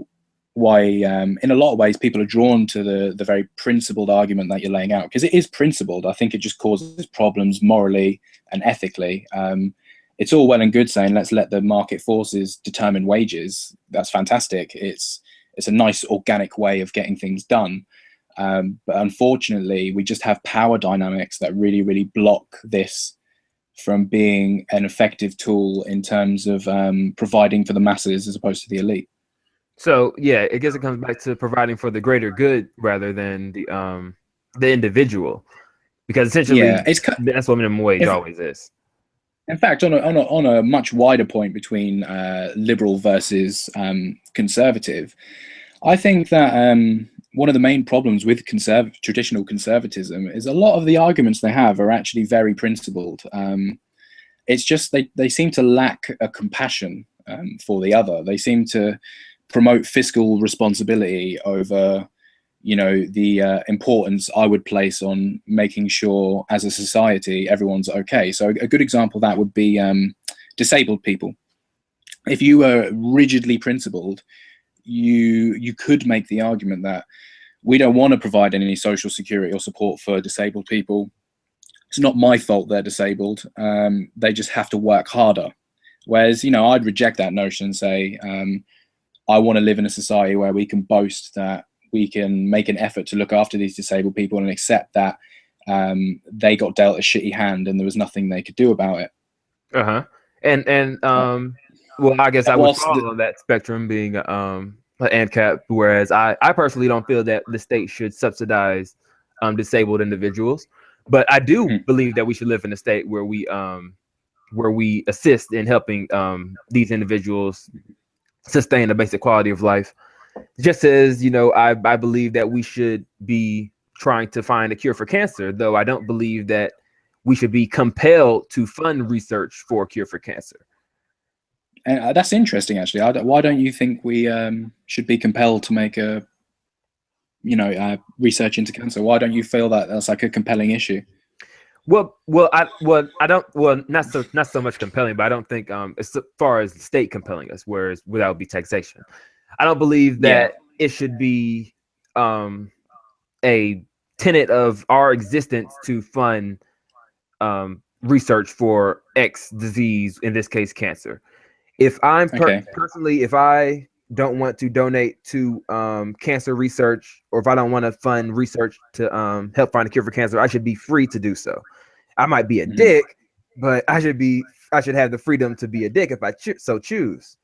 why, in a lot of ways, people are drawn to the very principled argument that you're laying out, because it is principled. I think it just causes problems morally and ethically. It's all well and good saying let's let the market forces determine wages. That's fantastic. It's a nice organic way of getting things done. But unfortunately, we just have power dynamics that really, really block this from being an effective tool in terms of providing for the masses as opposed to the elite. So yeah, I guess it comes back to providing for the greater good rather than the individual, because essentially that's what minimum wage always is. In fact, on a much wider point between liberal versus conservative, I think that one of the main problems with traditional conservatism is a lot of the arguments they have are actually very principled. It's just they seem to lack a compassion for the other. They seem to promote fiscal responsibility over you know, the importance I would place on making sure as a society everyone's okay. So a good example of that would be disabled people. If you were rigidly principled, you could make the argument that we don't want to provide any social security or support for disabled people. It's not my fault they're disabled. They just have to work harder. Whereas, you know, I'd reject that notion and say, I want to live in a society where we can boast that we can make an effort to look after these disabled people and accept that they got dealt a shitty hand and there was nothing they could do about it. And well, I guess I would fall on that spectrum, being Ancap, whereas I personally don't feel that the state should subsidize disabled individuals, but I do believe that we should live in a state where we assist in helping these individuals sustain a basic quality of life. Just as, you know, I believe that we should be trying to find a cure for cancer, though I don't believe that we should be compelled to fund research for a cure for cancer. And that's interesting, actually. Why don't you think we should be compelled to make a, you know, research into cancer? Why don't you feel that that's like a compelling issue? Well, I don't. Well, not so much compelling, but I don't think as far as the state compelling us, whereas without be taxation, I don't believe that it should be a tenet of our existence to fund research for X disease, in this case, cancer. If I'm personally, if I don't want to donate to cancer research, or if I don't want to fund research to help find a cure for cancer, I should be free to do so. I might be a dick, but I should have the freedom to be a dick if I so choose.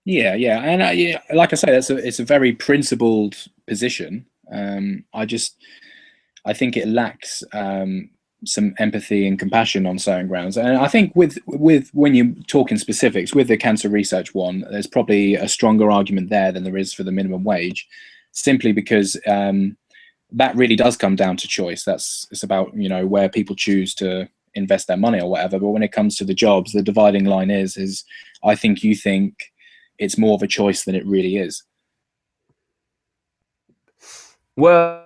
Yeah, and like I say, it's a very principled position. I think it lacks some empathy and compassion on certain grounds. And I think with when you talk in specifics with the cancer research one, there's probably a stronger argument there than there is for the minimum wage, simply because that really does come down to choice. It's about, you know, where people choose to invest their money or whatever. But when it comes to the jobs, the dividing line is I think you think it's more of a choice than it really is. Well,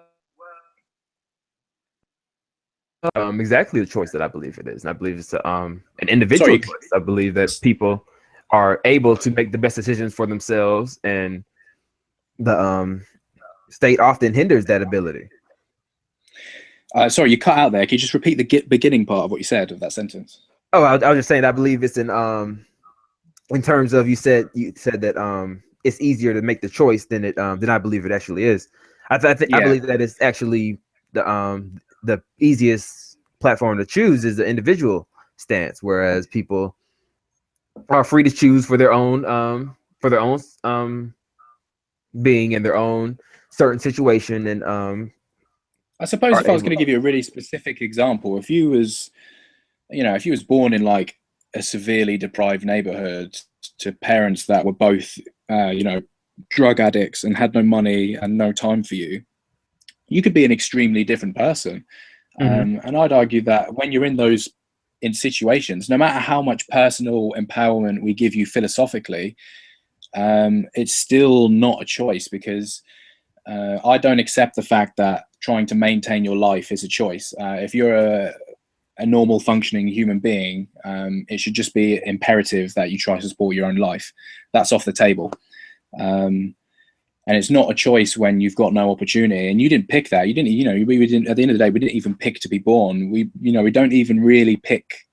exactly the choice that I believe it is. And I believe it's an individual choice. I believe that people are able to make the best decisions for themselves, and the state often hinders that ability. Sorry, you cut out there. Can you just repeat the beginning part of what you said of that sentence? Oh, I was just saying, I believe it's in terms of, you said that it's easier to make the choice than I believe it actually is. I believe that it's actually the easiest platform to choose is the individual stance, whereas people are free to choose for their own being in their own certain situation. And I suppose if I was going to give you a really specific example, if you was born in like a severely deprived neighborhood to parents that were both drug addicts and had no money and no time for you, you could be an extremely different person. And I'd argue that when you're in situations, no matter how much personal empowerment we give you philosophically, it's still not a choice, because I don't accept the fact that trying to maintain your life is a choice. If you're a normal functioning human being, it should just be imperative that you try to support your own life. That's off the table. And it's not a choice when you've got no opportunity, and you didn't pick that. You didn't, we didn't, at the end of the day, we didn't even pick to be born. We don't even really pick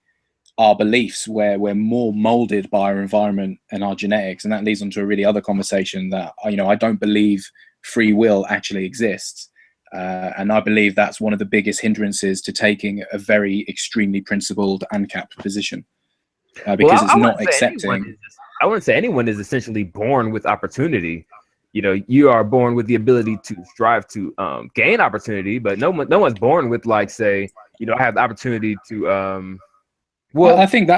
our beliefs, where we're more molded by our environment and our genetics. And that leads on to a really other conversation that, I don't believe free will actually exists. And I believe that's one of the biggest hindrances to taking a very extremely principled Ancap position, because it's not accepting. I wouldn't say anyone is essentially born with opportunity. You are born with the ability to strive to gain opportunity, but no one's born with, like, say, I have the opportunity to. Well, I think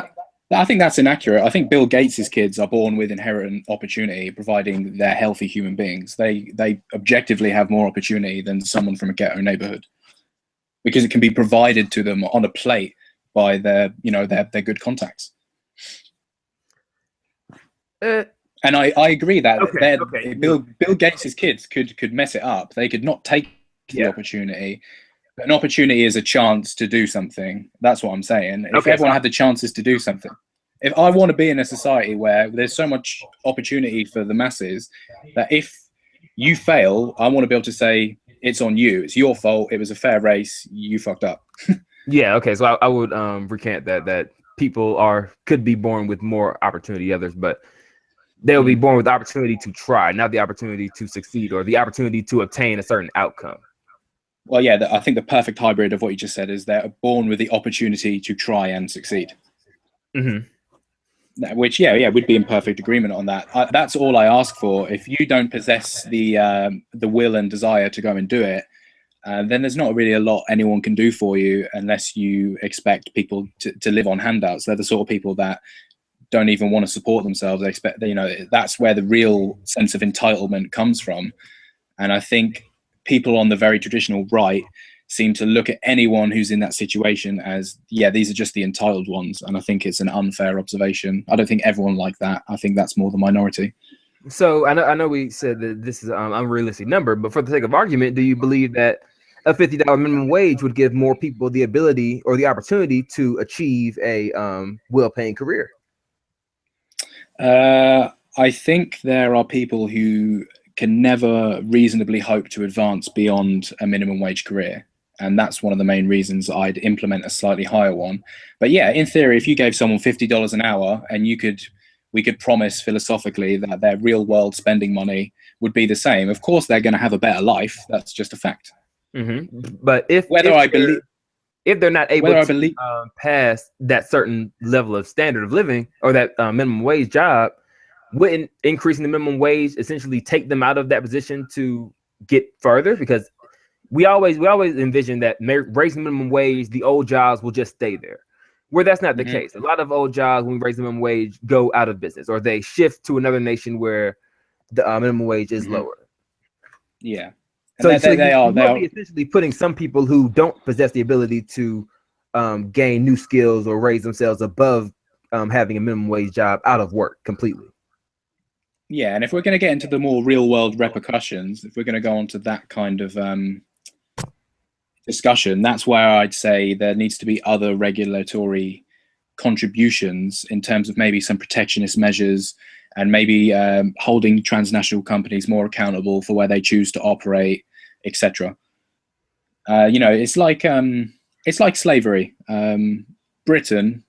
that's inaccurate. I think Bill Gates's kids are born with inherent opportunity, providing they're healthy human beings. They objectively have more opportunity than someone from a ghetto neighborhood, because it can be provided to them on a plate by their good contacts. And I agree that Okay. Bill Gates' kids could mess it up. They could not take the opportunity. An opportunity is a chance to do something. That's what I'm saying. If everyone had the chances to do something, if I want to be in a society where there's so much opportunity for the masses, that if you fail, I want to be able to say it's on you. It's your fault. It was a fair race. You fucked up. Yeah. Okay. So I would recant that people could be born with more opportunity than others, but they'll be born with the opportunity to try, not the opportunity to succeed or the opportunity to obtain a certain outcome. Well, yeah, I think the perfect hybrid of what you just said is they're born with the opportunity to try and succeed. Which, yeah, we'd be in perfect agreement on that. That's all I ask for. If you don't possess the will and desire to go and do it, then there's not really a lot anyone can do for you unless you expect people to live on handouts. They're the sort of people that don't even want to support themselves. They expect, that's where the real sense of entitlement comes from. And I think people on the very traditional right seem to look at anyone who's in that situation as, yeah, these are just the entitled ones. And I think it's an unfair observation. I don't think everyone like that. I think that's more the minority. So I know we said that this is an unrealistic number, but for the sake of argument, do you believe that a $50 minimum wage would give more people the ability or the opportunity to achieve a well-paying career? I think there are people who can never reasonably hope to advance beyond a minimum wage career. And that's one of the main reasons I'd implement a slightly higher one. But yeah, in theory, if you gave someone $50 an hour and we could promise philosophically that their real world spending money would be the same, of course, they're going to have a better life. That's just a fact. But if they're not able to pass that certain level of standard of living or that minimum wage job, wouldn't increasing the minimum wage essentially take them out of that position to get further? Because we always envision that raising minimum wage, the old jobs will just stay there, where that's not the case. A lot of old jobs, when we raise the minimum wage, go out of business or they shift to another nation where the minimum wage is lower. Yeah. So they are essentially putting some people who don't possess the ability to gain new skills or raise themselves above having a minimum wage job out of work completely. Yeah, and if we're going to get into the more real world repercussions, if we're going to go on to that kind of discussion, that's where I'd say there needs to be other regulatory contributions in terms of maybe some protectionist measures and maybe holding transnational companies more accountable for where they choose to operate, etc. It's like slavery. Britain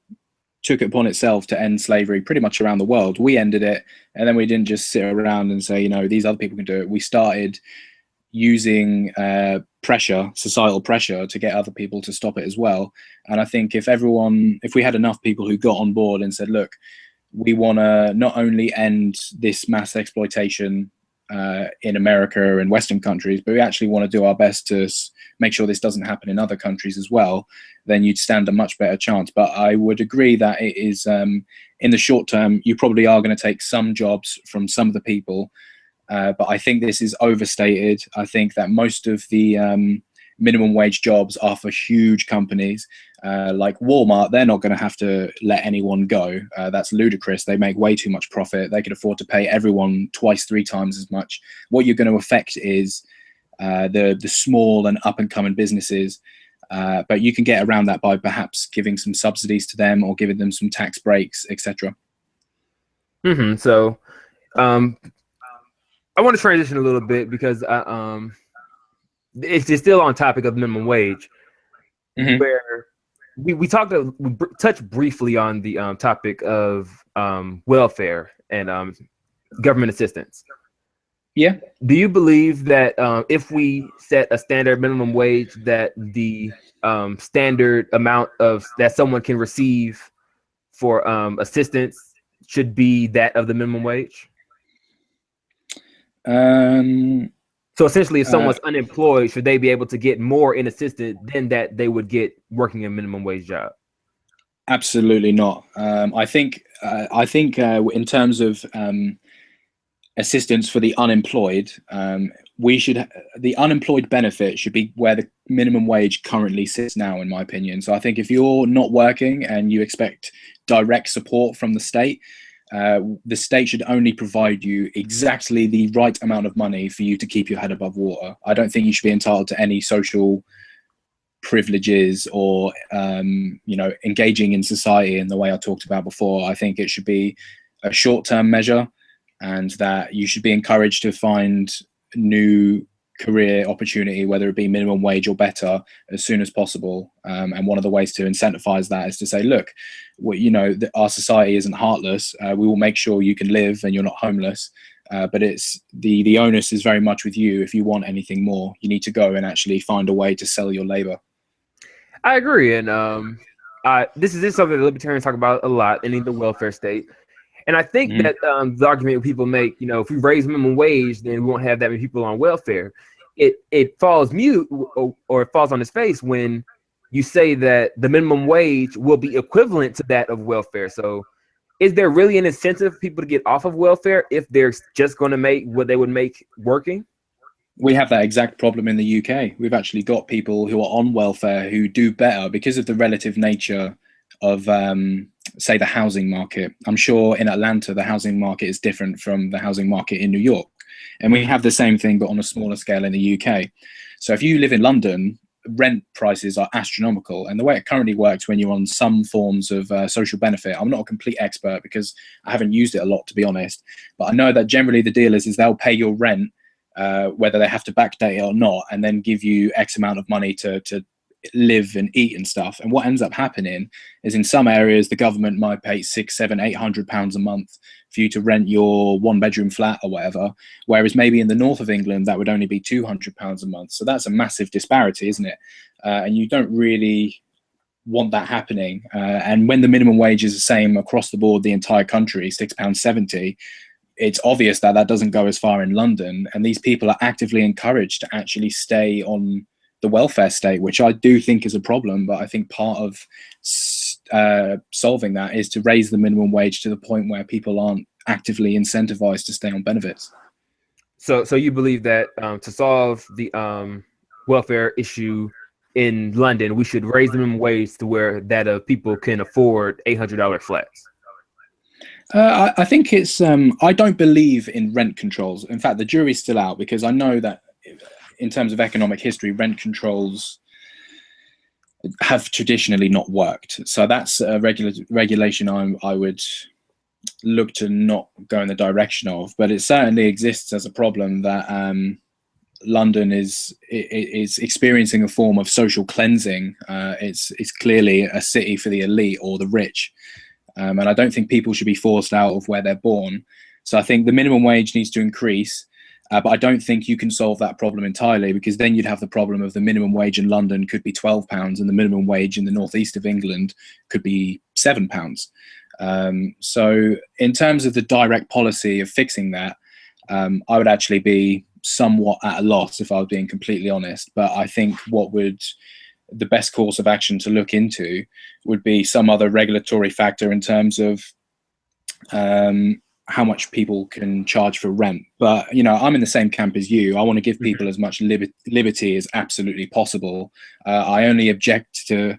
took it upon itself to end slavery pretty much around the world. We ended it, and then we didn't just sit around and say, these other people can do it. We started using societal pressure to get other people to stop it as well. And I think if we had enough people who got on board and said, look, we want to not only end this mass exploitation in America and Western countries, but we actually want to do our best to make sure this doesn't happen in other countries as well, then you'd stand a much better chance. But I would agree that it is, in the short term, you probably are going to take some jobs from some of the people. But I think this is overstated. I think that most of the minimum wage jobs are for huge companies like Walmart. They're not going to have to let anyone go. That's ludicrous. They make way too much profit. They could afford to pay everyone twice, 3 times as much. What you're going to affect is the small and up and coming businesses. But you can get around that by perhaps giving some subsidies to them or giving them some tax breaks, etc. So I want to transition a little bit because it's still on topic of minimum wage, where we touched briefly on the topic of welfare and government assistance. Yeah. Do you believe that if we set a standard minimum wage, that the standard amount that someone can receive for assistance should be that of the minimum wage? So essentially, if someone's unemployed, should they be able to get more in assistance than that they would get working a minimum wage job? Absolutely not. I think in terms of assistance for the unemployed, the unemployed benefit should be where the minimum wage currently sits now, in my opinion. So I think if you're not working and you expect direct support from the state, The state should only provide you exactly the right amount of money for you to keep your head above water. I don't think you should be entitled to any social privileges or engaging in society in the way I talked about before. I think it should be a short-term measure, and that you should be encouraged to find new career opportunity, whether it be minimum wage or better, as soon as possible. And one of the ways to incentivize that is to say, look, our society isn't heartless. We will make sure you can live and you're not homeless. But it's the onus is very much with you. If you want anything more, you need to go and actually find a way to sell your labor. I agree, and this is something that libertarians talk about a lot, in the welfare state. And I think that the argument people make, if we raise minimum wage, then we won't have that many people on welfare. It falls mute, or it falls on its face when you say that the minimum wage will be equivalent to that of welfare. So is there really an incentive for people to get off of welfare if they're just going to make what they would make working? We have that exact problem in the UK. We've actually got people who are on welfare who do better because of the relative nature of say the housing market. I'm sure in Atlanta the housing market is different from the housing market in New York, and we have the same thing but on a smaller scale in the UK. So if you live in London, rent prices are astronomical, and the way it currently works when you're on some forms of social benefit, I'm not a complete expert because I haven't used it a lot, to be honest, but I know that generally the deal is they'll pay your rent whether they have to backdate it or not, and then give you X amount of money to live and eat and stuff. And what ends up happening is in some areas the government might pay £600, £700, £800 a month for you to rent your 1-bedroom flat or whatever, whereas maybe in the north of England that would only be £200 a month. So that's a massive disparity, isn't it? And you don't really want that happening. And when the minimum wage is the same across the board, the entire country, £6.70, it's obvious that that doesn't go as far in London, and these people are actively encouraged to actually stay on the welfare state, which I do think is a problem. But I think part of solving that is to raise the minimum wage to the point where people aren't actively incentivized to stay on benefits. So you believe that to solve the welfare issue in London, we should raise the minimum wage to where that people can afford $800 flats? I think it's I don't believe in rent controls. In fact, the jury's still out, because I know that in terms of economic history, rent controls have traditionally not worked. So that's a regulation I would look to not go in the direction of. But it certainly exists as a problem that London is experiencing a form of social cleansing. It's clearly a city for the elite or the rich. And I don't think people should be forced out of where they're born. So I think the minimum wage needs to increase, but I don't think you can solve that problem entirely, because then you'd have the problem of the minimum wage in London could be £12 and the minimum wage in the northeast of England could be £7. So in terms of the direct policy of fixing that, I would actually be somewhat at a loss if I was being completely honest. But I think the best course of action to look into would be some other regulatory factor in terms of how much people can charge for rent. But I'm in the same camp as you. I want to give people as much liberty as absolutely possible. I only object to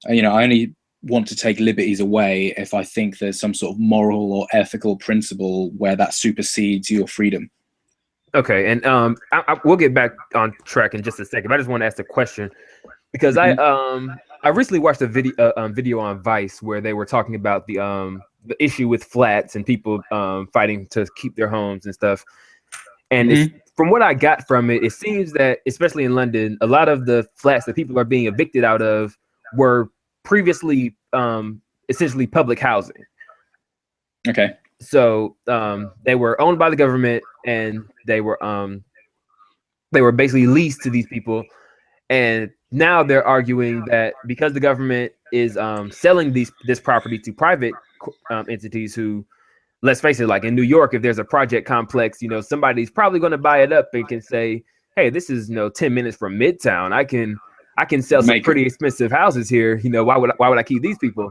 I only want to take liberties away if I think there's some sort of moral or ethical principle where that supersedes your freedom. Okay, and we'll get back on track in just a second. I just want to ask a question, because I recently watched a video on Vice where they were talking about the issue with flats and people fighting to keep their homes and stuff. And from what I got from it, it seems that especially in London, a lot of the flats that people are being evicted out of were previously essentially public housing. Okay. So they were owned by the government, and they were basically leased to these people. And now they're arguing that because the government is selling this property to private entities who, let's face it, like in New York, if there's a project complex, somebody's probably going to buy it up and can say, hey, this is 10 minutes from Midtown. I can sell some pretty expensive houses here. Why would I keep these people?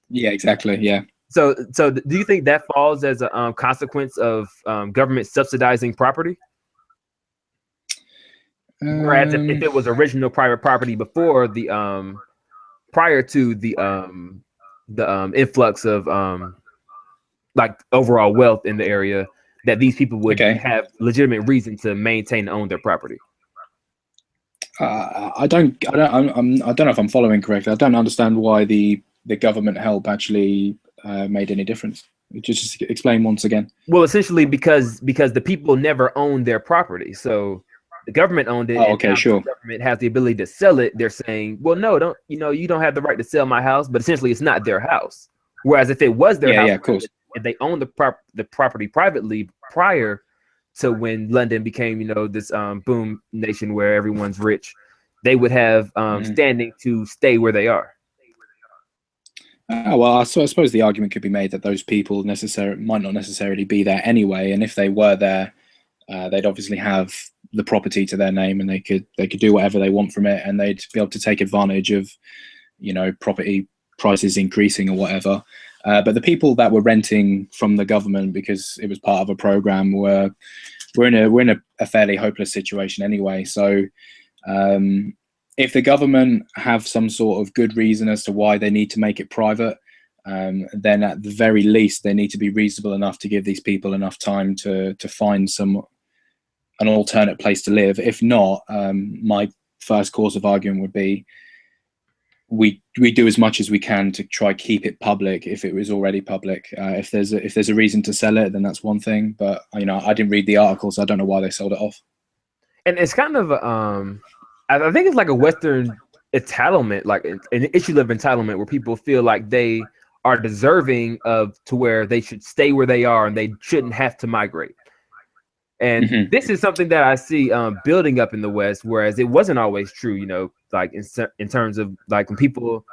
Yeah, exactly. Yeah. So do you think that falls as a consequence of government subsidizing property? Whereas if it was original private property before prior to the influx of like overall wealth in the area, that these people would Okay. have legitimate reason to maintain and own their property. I don't know if I'm following correctly. I don't understand why the government help actually made any difference. Just explain once again. Well, essentially because the people never owned their property, so the government owned it, Oh, and okay, now sure. the government has the ability to sell it. They're saying, well, no, don't, you don't have the right to sell my house, but essentially it's not their house. Whereas if it was their Yeah, house, yeah, of course. if they owned the property privately prior to when London became, this boom nation where everyone's rich, they would have standing to stay where they are. Oh, well, I suppose the argument could be made that those people might not necessarily be there anyway, and if they were there, they'd obviously have the property to their name, and they could do whatever they want from it, and they'd be able to take advantage of, property prices increasing or whatever. But the people that were renting from the government because it was part of a program we're in a fairly hopeless situation anyway. So if the government have some sort of good reason as to why they need to make it private, then at the very least they need to be reasonable enough to give these people enough time to find an alternate place to live. If not, my first course of argument would be we do as much as we can to try keep it public if it was already public. If there's a reason to sell it, then that's one thing. But I didn't read the article, so I don't know why they sold it off. And it's kind of I think it's like a Western entitlement, like an issue of entitlement, where people feel like they are deserving of to where they should stay where they are and they shouldn't have to migrate. And this is something that I see building up in the West, whereas it wasn't always true, like in terms of like when people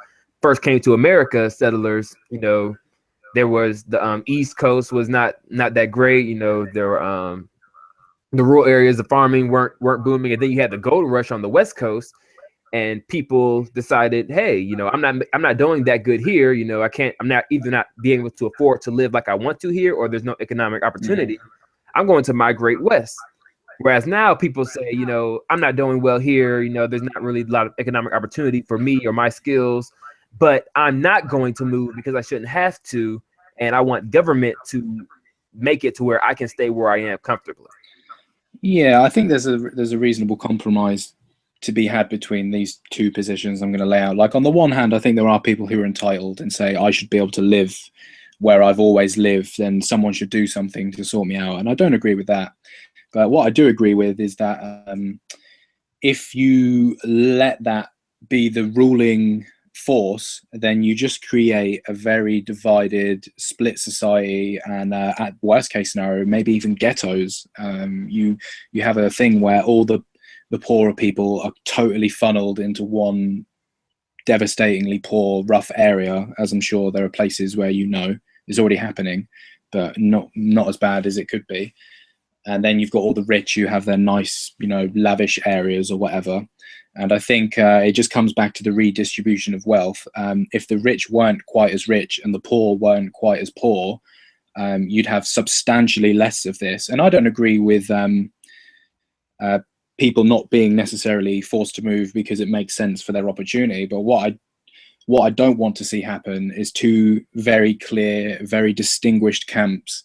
first came to America, settlers, there was the East Coast was not that great. There were the rural areas, the farming weren't booming, and then you had the gold rush on the West Coast, and people decided, hey, I'm not doing that good here. I'm not being able to afford to live like I want to here, or there's no economic opportunity. I'm going to migrate west. Whereas now people say, I'm not doing well here. There's not really a lot of economic opportunity for me or my skills, but I'm not going to move because I shouldn't have to. And I want government to make it to where I can stay where I am comfortably. Yeah, I think there's a reasonable compromise to be had between these two positions I'm going to lay out. Like on the one hand, I think there are people who are entitled and say I should be able to live where I've always lived, and someone should do something to sort me out. And I don't agree with that. But what I do agree with is that if you let that be the ruling force, then you just create a very divided, split society, and at worst case scenario, maybe even ghettos. You have a thing where all the poorer people are totally funneled into one devastatingly poor, rough area, as I'm sure there are places where is already happening, but not as bad as it could be. And then you've got all the rich who have their nice, lavish areas or whatever. And I think it just comes back to the redistribution of wealth. If the rich weren't quite as rich and the poor weren't quite as poor, you'd have substantially less of this. And I don't agree with people not being necessarily forced to move because it makes sense for their opportunity. But what I don't want to see happen is two very clear, very distinguished camps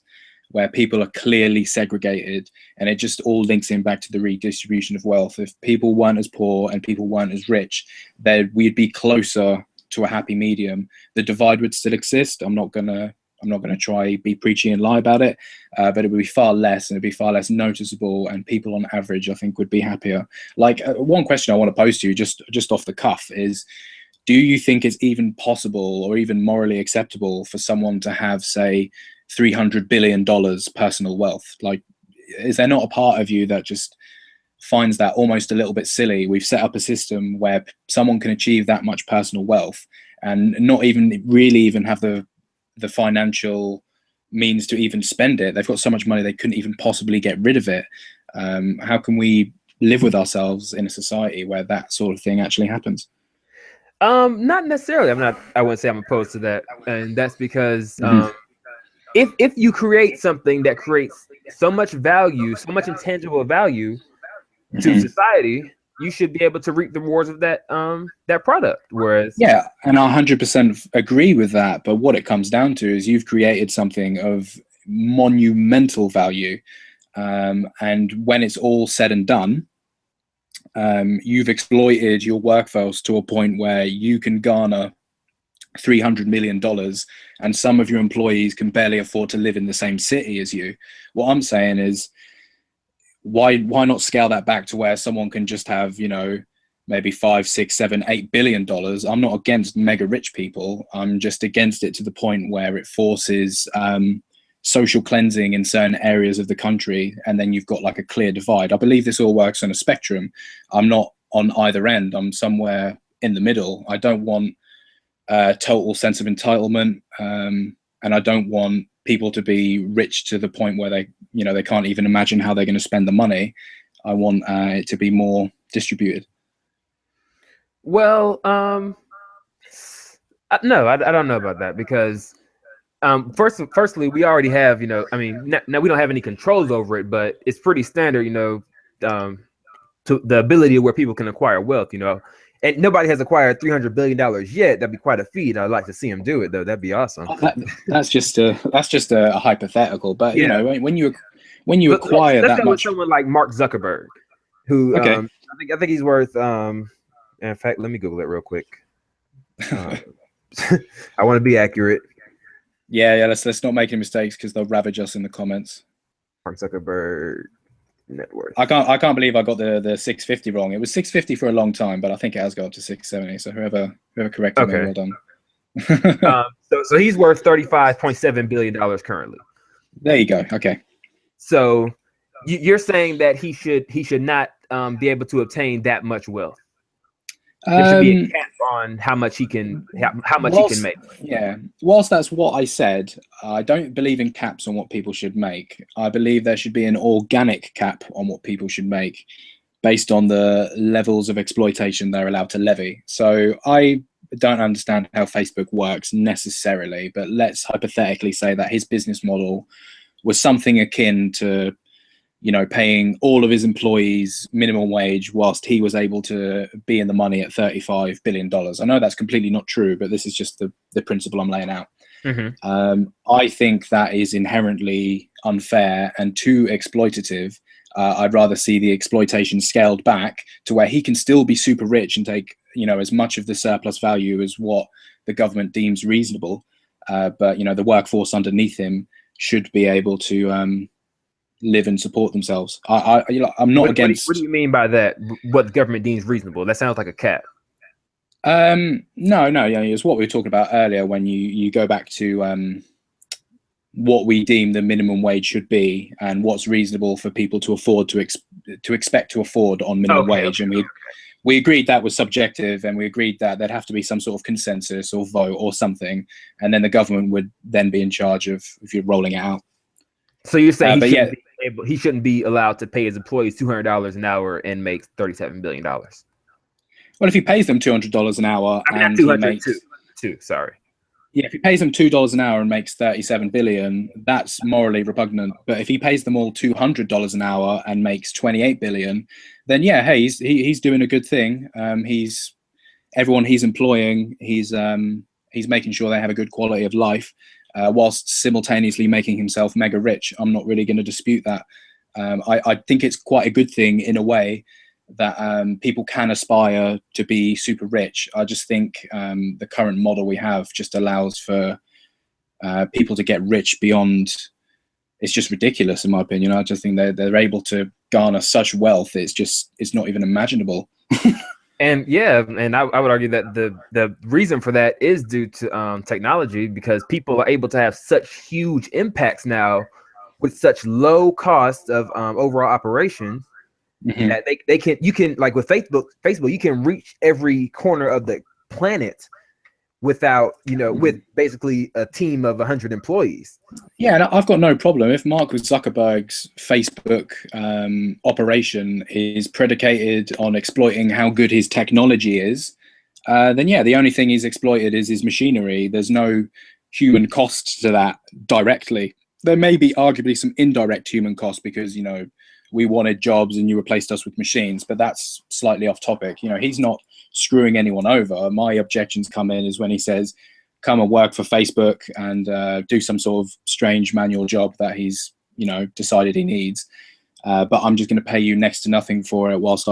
where people are clearly segregated, and it just all links in back to the redistribution of wealth. If people weren't as poor and people weren't as rich, then we'd be closer to a happy medium. The divide would still exist. I'm not gonna try be preachy and lie about it, but it would be far less, and it'd be far less noticeable, and people on average, I think, would be happier. Like one question I want to pose to you just off the cuff is, do you think it's even possible or even morally acceptable for someone to have, say, $300 billion personal wealth? Like, is there not a part of you that just finds that almost a little bit silly? We've set up a system where someone can achieve that much personal wealth and not even really even have the financial means to even spend it. They've got so much money they couldn't even possibly get rid of it. How can we live with ourselves in a society where that sort of thing actually happens? Not necessarily. I wouldn't say I'm opposed to that, and that's because if you create something that creates so much value, so much intangible value to society, you should be able to reap the rewards of that that product. Whereas, yeah, and I 100% agree with that. But what it comes down to is you've created something of monumental value, and when it's all said and done, you've exploited your workforce to a point where you can garner $300 million, and some of your employees can barely afford to live in the same city as you. What I'm saying is, why not scale that back to where someone can just have, you know, maybe 5, 6, 7, $8 billion? I'm not against mega rich people. I'm just against it to the point where it forces social cleansing in certain areas of the country, and then you've got like a clear divide. I believe this all works on a spectrum. I'm not on either end. I'm somewhere in the middle. I don't want total sense of entitlement, and I don't want people to be rich to the point where they, you know, they can't even imagine how they're going to spend the money. I want it to be more distributed. well, no, I don't know about that, because firstly, we already have, you know, I mean, now we don't have any controls over it, but it's pretty standard, you know, to the ability where people can acquire wealth, you know. And nobody has acquired $300 billion yet. That'd be quite a feat. I'd like to see him do it, though. That'd be awesome. That's just a hypothetical. But yeah, you know, when you acquire let's that go much, with someone like Mark Zuckerberg, who okay. I think he's worth. In fact, let me Google it real quick. I want to be accurate. Yeah. Let's not make any mistakes, because they'll ravage us in the comments. Mark Zuckerberg net worth. I can't believe I got the 650 wrong. It was 650 for a long time, but I think it has got up to 670. So whoever corrected me, well done. So he's worth $35.7 billion currently. There you go. Okay. So you're saying that he should not be able to obtain that much wealth. There should be a cap on how much he can make. Yeah. Whilst that's what I said, I don't believe in caps on what people should make. I believe there should be an organic cap on what people should make, based on the levels of exploitation they're allowed to levy. So I don't understand how Facebook works necessarily, but let's hypothetically say that his business model was something akin to, you know, paying all of his employees minimum wage whilst he was able to be in the money at $35 billion. I know that's completely not true, but this is just the principle I'm laying out. Mm-hmm. I think that is inherently unfair and too exploitative. I'd rather see the exploitation scaled back to where he can still be super rich and take, you know, as much of the surplus value as what the government deems reasonable. But, you know, the workforce underneath him should be able to live and support themselves. I'm not against. What do you mean by that? What the government deems reasonable? That sounds like a cap. No. Yeah, it's what we were talking about earlier. When you go back to what we deem the minimum wage should be, and what's reasonable for people to afford to expect to afford on minimum wage, and we agreed that was subjective, and we agreed that there'd have to be some sort of consensus or vote or something, and then the government would then be in charge of if you're rolling it out. So you're saying he shouldn't be allowed to pay his employees $200 an hour and make $37 billion. Well, if he pays them $200 an hour, and he makes sorry. Yeah, if he pays them $2 an hour and makes $37 billion, that's morally repugnant. But if he pays them all $200 an hour and makes $28 billion, then yeah, hey, he's doing a good thing. Everyone he's employing, he's making sure they have a good quality of life, whilst simultaneously making himself mega rich. I'm not really going to dispute that. I think it's quite a good thing in a way that people can aspire to be super rich. I just think the current model we have just allows for people to get rich beyond. It's just ridiculous, in my opinion. I just think they're able to garner such wealth. It's not even imaginable. And yeah, and I would argue that the reason for that is due to technology, because people are able to have such huge impacts now with such low cost of overall operations. Mm-hmm. That you can like with Facebook, you can reach every corner of the planet without, with basically a team of 100 employees. Yeah, and I've got no problem if Mark Zuckerberg's Facebook operation is predicated on exploiting how good his technology is. Then yeah, the only thing he's exploited is his machinery. There's no human cost to that directly. There may be arguably some indirect human cost because we wanted jobs and you replaced us with machines. But that's slightly off topic. You know, he's not screwing anyone over. My objections come in is when he says, come and work for Facebook and do some sort of strange manual job that he's, you know, decided he needs. But I'm just going to pay you next to nothing for it whilst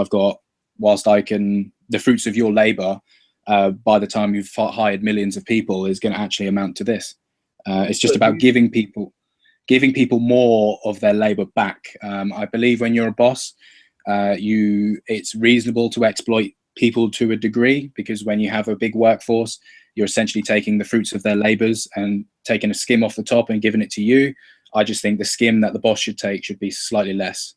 I can, the fruits of your labor, by the time you've hired millions of people, is going to actually amount to this. It's just about giving people more of their labor back. I believe when you're a boss, it's reasonable to exploit people to a degree, because when you have a big workforce, you're essentially taking the fruits of their labors and taking a skim off the top and giving it to you. I just think the skim that the boss should take should be slightly less.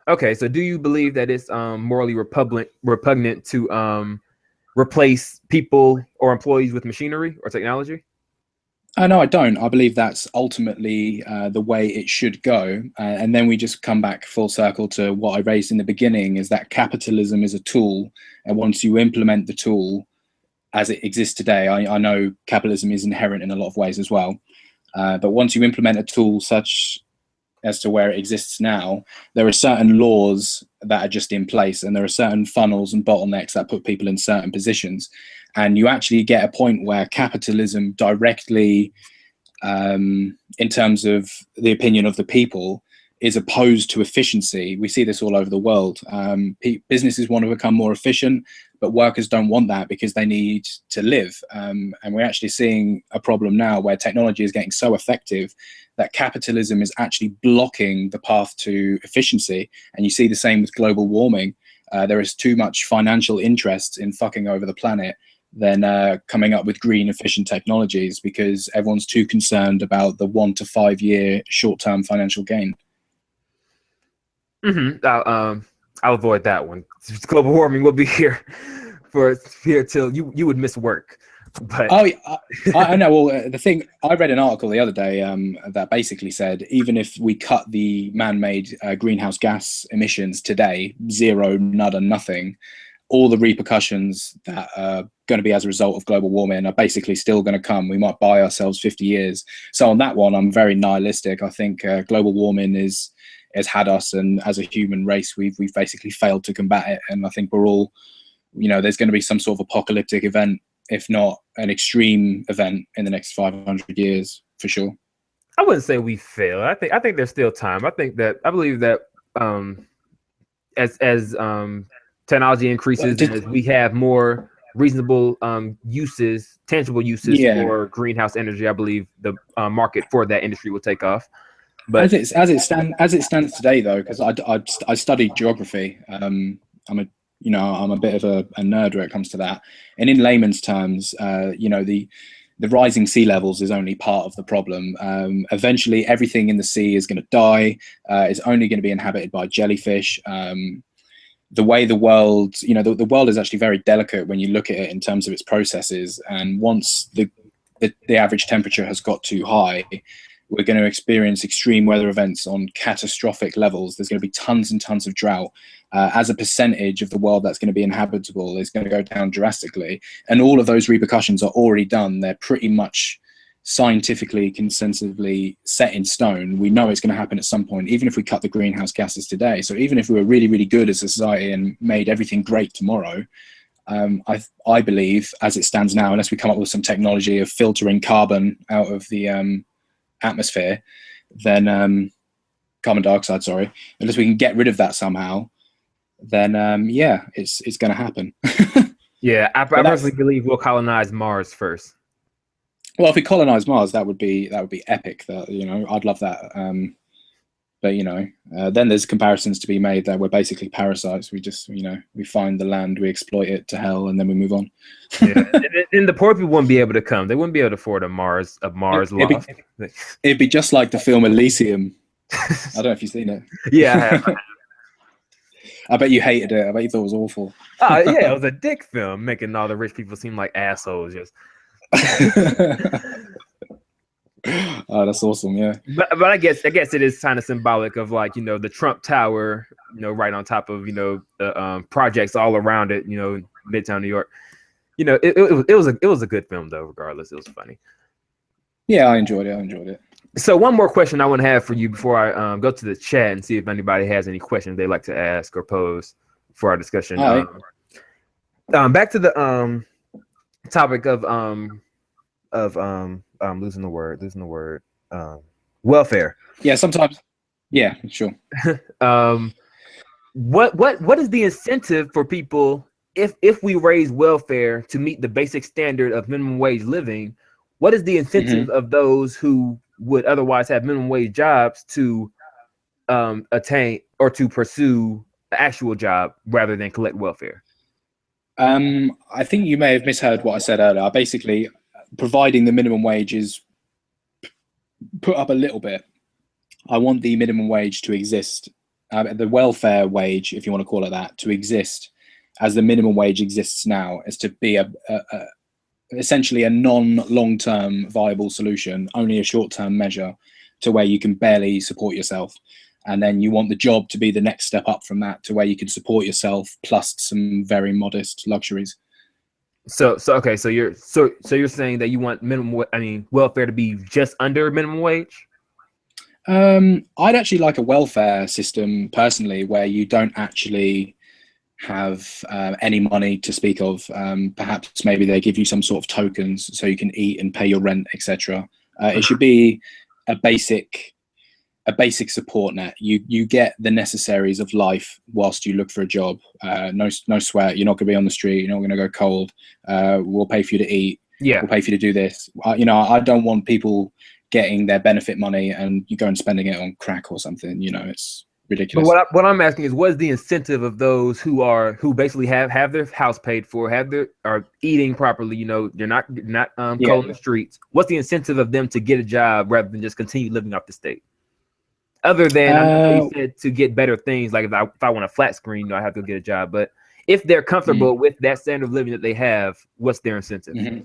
Okay, so do you believe that it's morally repugnant to replace people or employees with machinery or technology? No, I don't. I believe that's ultimately the way it should go. And then we just come back full circle to what I raised in the beginning, is that capitalism is a tool. And once you implement the tool as it exists today, I know capitalism is inherent in a lot of ways as well. But once you implement a tool such as to where it exists now, there are certain laws that are just in place, and there are certain funnels and bottlenecks that put people in certain positions. And you actually get a point where capitalism directly, in terms of the opinion of the people, is opposed to efficiency. We see this all over the world. Businesses want to become more efficient, but workers don't want that because they need to live. And we're actually seeing a problem now where technology is getting so effective that capitalism is actually blocking the path to efficiency. And you see the same with global warming. There is too much financial interest in fucking over the planet than coming up with green, efficient technologies, because everyone's too concerned about the 1 to 5 year short-term financial gain. I'll avoid that one. Global warming will be here till you would miss work. But I know. Well, the thing, I read an article the other day that basically said, even if we cut the man-made greenhouse gas emissions today, zero, nada, nothing, all the repercussions that are going to be as a result of global warming are basically still going to come. We might buy ourselves 50 years. So on that one, I'm very nihilistic. I think global warming has had us, and as a human race, we've basically failed to combat it. And I think we're all, you know, there's going to be some sort of apocalyptic event, if not an extreme event, in the next 500 years for sure. I wouldn't say we fail. I think there's still time. I believe that as technology increases, as we have more reasonable tangible uses for greenhouse energy, I believe the market for that industry will take off. But as it stands today, though, because I studied geography, I'm a bit of a nerd where it comes to that. And in layman's terms, the rising sea levels is only part of the problem. Eventually, everything in the sea is going to die. It's only going to be inhabited by jellyfish. The way the world, the world is actually very delicate when you look at it in terms of its processes. And once the average temperature has got too high, we're going to experience extreme weather events on catastrophic levels. There's going to be tons and tons of drought. As a percentage of the world that's going to be inhabitable is going to go down drastically. And all of those repercussions are already done. They're pretty much scientifically, consensively set in stone. We know it's going to happen at some point, even if we cut the greenhouse gases today. So even if we were really, really good as a society and made everything great tomorrow, I believe, as it stands now, unless we come up with some technology of filtering carbon out of the atmosphere, then carbon dioxide, sorry, unless we can get rid of that somehow, then it's going to happen. Yeah, I personally believe we'll colonize Mars first. Well, if we colonize Mars, that would be epic. That, I'd love that. But then there's comparisons to be made that we're basically parasites. We just we find the land, we exploit it to hell, and then we move on. Yeah, and the poor people wouldn't be able to come. They wouldn't be able to afford a Mars loft. It'd be just like the film Elysium. I don't know if you've seen it. Yeah, I have. I bet you hated it. I bet you thought it was awful. Yeah, it was a dick film, making all the rich people seem like assholes. Just. Oh, that's awesome. Yeah, but I guess it is kind of symbolic of, like, the Trump Tower, right on top of the projects all around it, Midtown New York. It was a good film though. Regardless, it was funny. Yeah, I enjoyed it. So one more question I want to have for you before I go to the chat and see if anybody has any questions they'd like to ask or pose for our discussion. All right. Back to the topic of losing the word welfare. Yeah, sometimes. Yeah, sure. What is the incentive for people if we raise welfare to meet the basic standard of minimum wage living? What is the incentive of those who would otherwise have minimum wage jobs to attain or to pursue an actual job rather than collect welfare? I think you may have misheard what I said earlier. Basically, providing the minimum wage is put up a little bit. I want the minimum wage to exist, the welfare wage, if you want to call it that, to exist as the minimum wage exists now, is to be essentially a non-long-term viable solution, only a short-term measure to where you can barely support yourself. And then you want the job to be the next step up from that to where you can support yourself plus some very modest luxuries. So you're saying that you want welfare to be just under minimum wage? I'd actually like a welfare system personally where you don't actually have any money to speak of. Perhaps maybe they give you some sort of tokens so you can eat and pay your rent, etc. It should be a basic support net. You get the necessaries of life whilst you look for a job. No sweat. You're not going to be on the street. You're not going to go cold. We'll pay for you to eat. Yeah. We'll pay for you to do this. I don't want people getting their benefit money and you go and spending it on crack or something. It's ridiculous. But what I'm asking is, what is the incentive of those who basically have their house paid for, are eating properly? They're not cold in the streets. What's the incentive of them to get a job rather than just continue living off the state? Other than I know you said to get better things, like if I want a flat screen, I have to get a job. But if they're comfortable with that standard of living that they have, what's their incentive?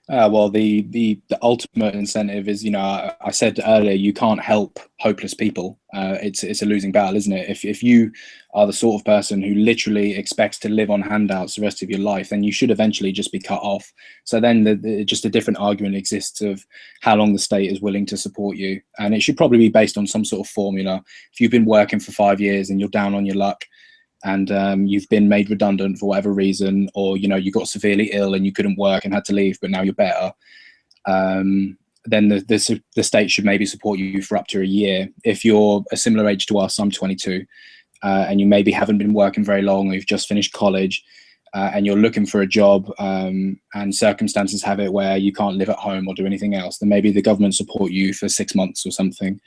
Well, the ultimate incentive is, I said earlier, you can't help hopeless people. It's a losing battle, isn't it? If you are the sort of person who literally expects to live on handouts the rest of your life, then you should eventually just be cut off. So then just a different argument exists of how long the state is willing to support you. And it should probably be based on some sort of formula. If you've been working for 5 years and you're down on your luck, and you've been made redundant for whatever reason, or you got severely ill and you couldn't work and had to leave, but now you're better, then the state should maybe support you for up to a year. If you're a similar age to us, I'm 22, and you maybe haven't been working very long, or you've just finished college, and you're looking for a job, and circumstances have it where you can't live at home or do anything else, then maybe the government support you for 6 months or something.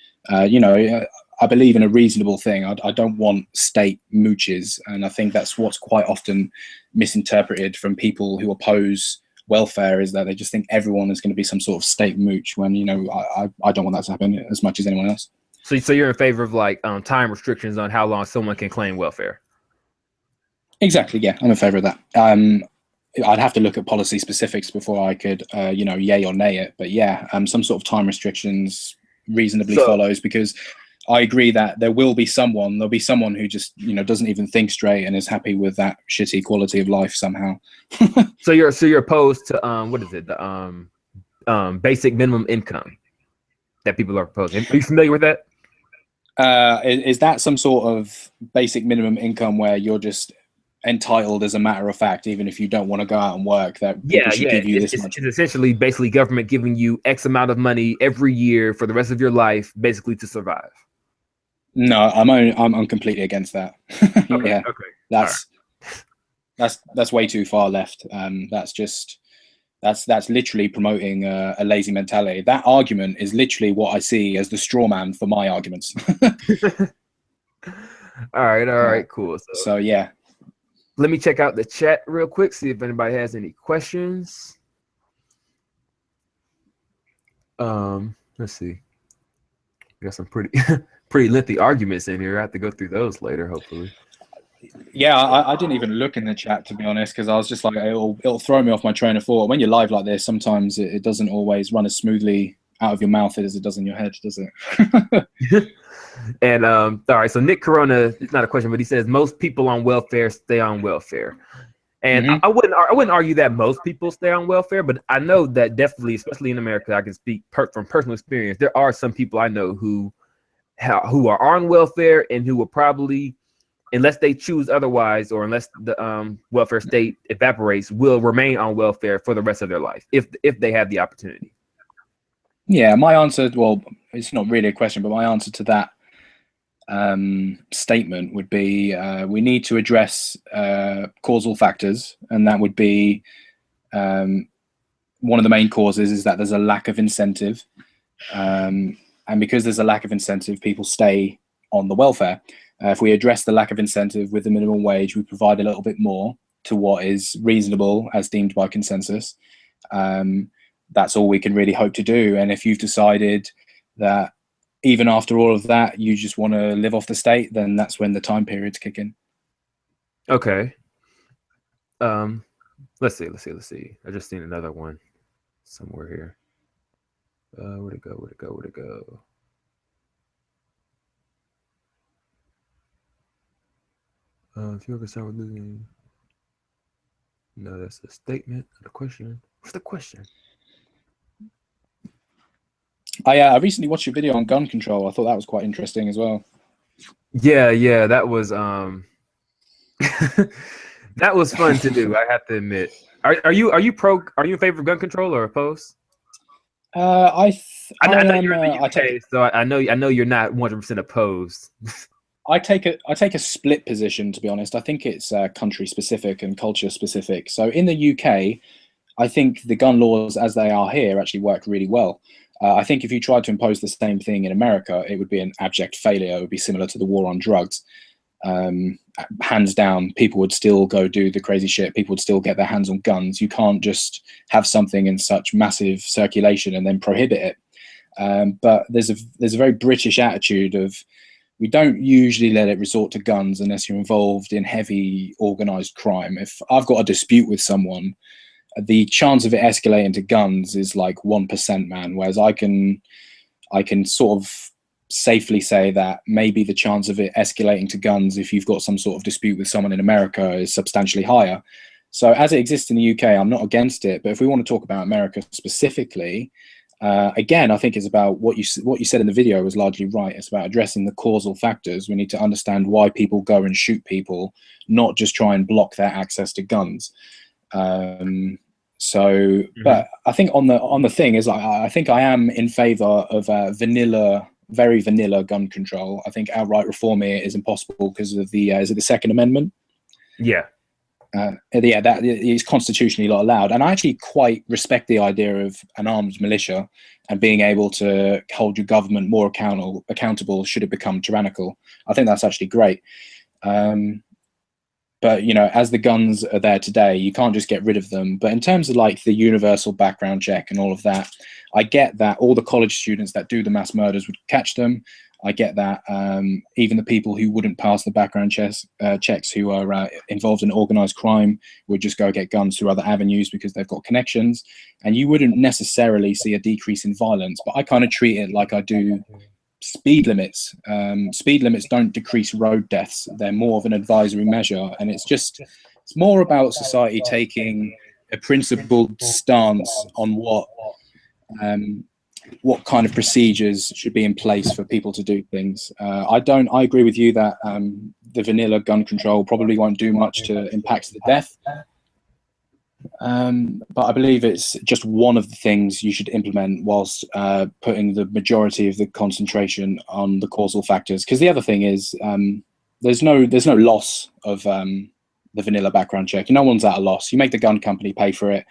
I believe in a reasonable thing. I don't want state mooches, and I think that's what's quite often misinterpreted from people who oppose welfare, is that they just think everyone is going to be some sort of state mooch, when I don't want that to happen as much as anyone else. So you're in favor of time restrictions on how long someone can claim welfare? Exactly. Yeah, I'm in favor of that. I'd have to look at policy specifics before I could, yay or nay it. But yeah, some sort of time restrictions reasonably follows, because I agree that there'll be someone who just, doesn't even think straight and is happy with that shitty quality of life somehow. So you're opposed to what is it? The basic minimum income that people are proposing. Are you familiar with that? Is that some sort of basic minimum income where you're just entitled as a matter of fact, even if you don't want to go out and work, that people should give you this much? It's essentially basically government giving you X amount of money every year for the rest of your life, basically to survive. No, I'm completely against that. Okay, yeah, okay. That's way too far left. That's literally promoting a lazy mentality. That argument is literally what I see as the straw man for my arguments. All right, cool. So yeah, let me check out the chat real quick, see if anybody has any questions. Let's see. We got some pretty lengthy arguments in here. I have to go through those later, hopefully. Yeah, I didn't even look in the chat, to be honest, because I was just like, it'll throw me off my train of thought. When you're live like this, sometimes it doesn't always run as smoothly out of your mouth as it does in your head, does it? And all right, so Nick Corona, it's not a question, but he says most people on welfare stay on welfare. And I wouldn't argue that most people stay on welfare, but I know that definitely, especially in America, I can speak from personal experience. There are some people I know who are on welfare and who will probably, unless they choose otherwise, or unless the welfare state evaporates, will remain on welfare for the rest of their life if they have the opportunity. Yeah, my answer, well, it's not really a question, but my answer to that statement would be we need to address causal factors, and that would be one of the main causes is that there's a lack of incentive, and because there's a lack of incentive, people stay on the welfare. If we address the lack of incentive with the minimum wage, we provide a little bit more to what is reasonable as deemed by consensus. That's all we can really hope to do. And if you've decided that even after all of that, you just want to live off the state, then that's when the time periods kick in. Okay. Let's see. I just seen another one somewhere here. Where'd it go? If you're concerned with losing, no, that's a statement, not a question. What's the question? I recently watched your video on gun control. I thought that was quite interesting as well. Yeah, that was that was fun to do. I have to admit. Are you in favor of gun control or opposed? I know you're in the UK, so I know you're not 100% opposed. I take a split position, to be honest. I think it's country specific and culture specific. So in the UK, I think the gun laws as they are here actually work really well. I think if you tried to impose the same thing in America, it would be an abject failure. It would be similar to the war on drugs. Hands down, people would still go do the crazy shit. People would still get their hands on guns. You can't just have something in such massive circulation and then prohibit it. But there's a very British attitude of, we don't usually let it resort to guns unless you're involved in heavy organized crime. If I've got a dispute with someone, the chance of it escalating to guns is like 1%, man. Whereas I can sort of safely say that maybe the chance of it escalating to guns, if you've got some sort of dispute with someone in America, is substantially higher. So as it exists in the UK, I'm not against it. But if we want to talk about America specifically, again, I think it's about what you said in the video was largely right. It's about addressing the causal factors. We need to understand why people go and shoot people, not just try and block their access to guns. But I think on the thing is, I think I am in favor of very vanilla gun control. I think outright reform here is impossible because of the is it the Second Amendment? Yeah. That is constitutionally not allowed. And I actually quite respect the idea of an armed militia and being able to hold your government more accountable should it become tyrannical. I think that's actually great. But, you know, as the guns are there today, you can't just get rid of them. But in terms of like the universal background check and all of that, I get that all the college students that do the mass murders would catch them. I get that even the people who wouldn't pass the background checks who are involved in organized crime would just go get guns through other avenues because they've got connections. And you wouldn't necessarily see a decrease in violence. But I kind of treat it like I do speed limits. Speed limits don't decrease road deaths. They're more of an advisory measure. And it's more about society taking a principled stance on what kind of procedures should be in place for people to do things. I agree with you that the vanilla gun control probably won't do much to impact the death. But I believe it's just one of the things you should implement whilst putting the majority of the concentration on the causal factors. Because the other thing is there's no loss of the vanilla background check. No one's at a loss. You make the gun company pay for it.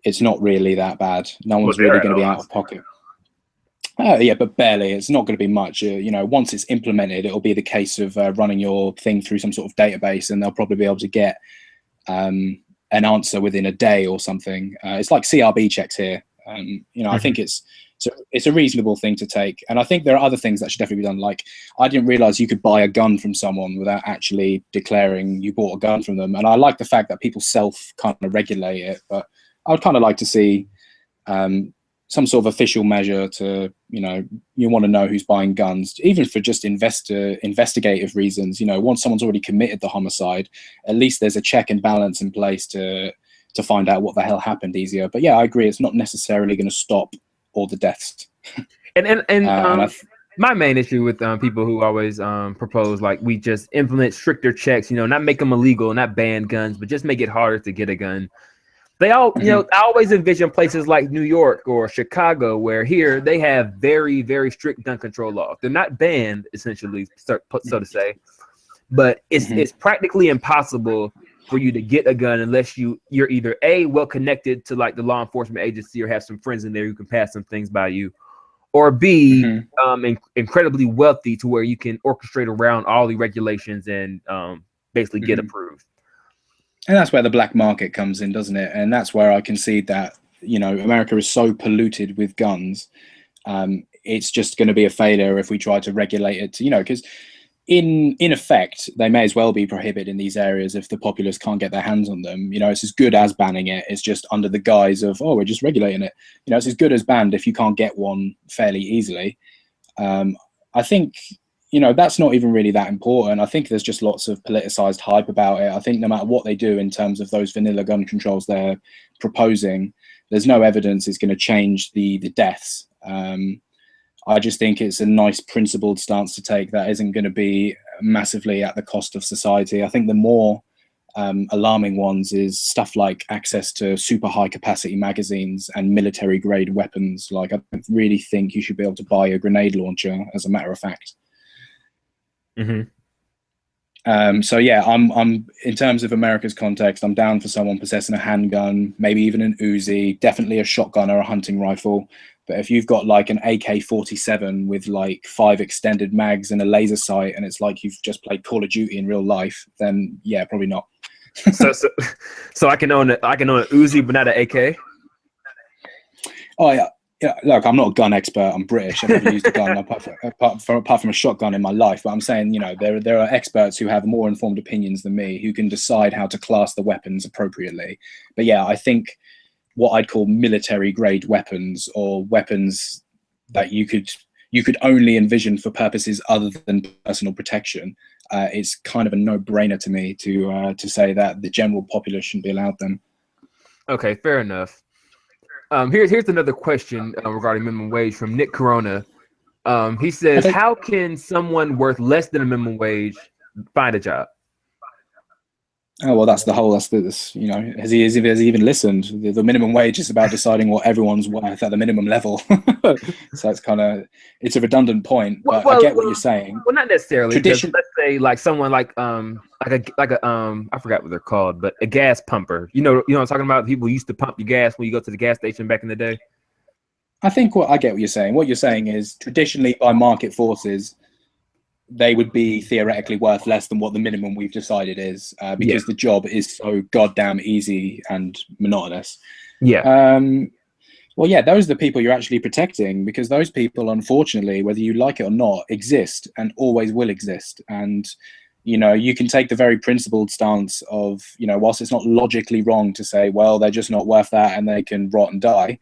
It's not really that bad. No one's really going to be out of pocket. Yeah, but barely. It's not going to be much. You know, once it's implemented, it'll be the case of running your thing through some sort of database, and they'll probably be able to get an answer within a day or something. It's like CRB checks here. You know, I think it's a reasonable thing to take. And I think there are other things that should definitely be done. Like, I didn't realize you could buy a gun from someone without actually declaring you bought a gun from them. And I like the fact that people self kind of regulate it, but I would kind of like to see some sort of official measure to, you want to know who's buying guns, even for just investigative reasons. Once someone's already committed the homicide, at least there's a check and balance in place to find out what the hell happened easier. But yeah, I agree. It's not necessarily going to stop all the deaths. My main issue with people who always propose like we just implement stricter checks, not make them illegal, not ban guns, but just make it harder to get a gun. They all, I always envision places like New York or Chicago, where here they have very, very strict gun control laws. They're not banned, essentially, so to say, but it's practically impossible for you to get a gun unless you're either A, well connected to like the law enforcement agency or have some friends in there who can pass some things by you, or B, incredibly wealthy to where you can orchestrate around all the regulations and basically get approved. And that's where the black market comes in, doesn't it? And that's where I concede that, America is so polluted with guns. It's just going to be a failure if we try to regulate it, because in effect, they may as well be prohibited in these areas if the populace can't get their hands on them. It's as good as banning it. It's just under the guise of, we're just regulating it. It's as good as banned if you can't get one fairly easily. I think, that's not even really that important. I think there's just lots of politicized hype about it. I think no matter what they do in terms of those vanilla gun controls they're proposing, there's no evidence it's going to change the deaths. I just think it's a nice principled stance to take that isn't going to be massively at the cost of society. I think the more alarming ones is stuff like access to super high capacity magazines and military grade weapons. Like, I don't really think you should be able to buy a grenade launcher, as a matter of fact. So yeah, I'm in terms of America's context, I'm down for someone possessing a handgun, maybe even an Uzi, definitely a shotgun or a hunting rifle. But if you've got like an AK-47 with like 5 extended mags and a laser sight, and it's like you've just played Call of Duty in real life, then yeah, probably not. so I can own an Uzi, but not an AK. Oh yeah. Yeah, look, I'm not a gun expert. I'm British. I've never used a gun apart from a shotgun in my life. But I'm saying, there are experts who have more informed opinions than me who can decide how to class the weapons appropriately. But yeah, I think what I'd call military grade weapons, or weapons that you could only envision for purposes other than personal protection, it's kind of a no-brainer to me to say that the general populace shouldn't be allowed them. Okay, fair enough. Here's another question regarding minimum wage from Nick Corona. He says, how can someone worth less than a minimum wage find a job? Oh, well, has he even listened? The minimum wage is about deciding what everyone's worth at the minimum level. So it's a redundant point, but I get what you're saying. Well, not necessarily. Let's say like someone like I forgot what they're called, but a gas pumper. You know what I'm talking about? People used to pump your gas when you go to the gas station back in the day. I get what you're saying. What you're saying is traditionally by market forces, they would be theoretically worth less than what the minimum we've decided is, because the job is so goddamn easy and monotonous. Yeah. Well, yeah, those are the people you're actually protecting, because those people, unfortunately, whether you like it or not, exist and always will exist. And, you can take the very principled stance of, whilst it's not logically wrong to say, well, they're just not worth that and they can rot and die.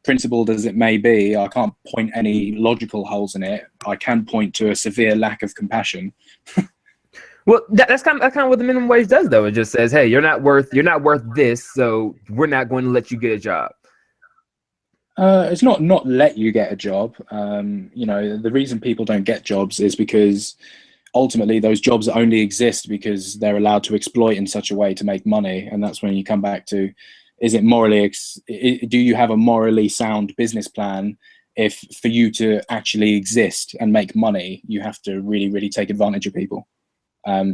Principled as it may be, I can't point any logical holes in it. I can point to a severe lack of compassion. Well, that's kind of what the minimum wage does, though. It just says, hey, you're not worth this, so we're not going to let you get a job. It's not let you get a job. The reason people don't get jobs is because ultimately those jobs only exist because they're allowed to exploit in such a way to make money. And that's when you come back to, is it do you have a morally sound business plan? If for you to actually exist and make money, you have to really, really take advantage of people.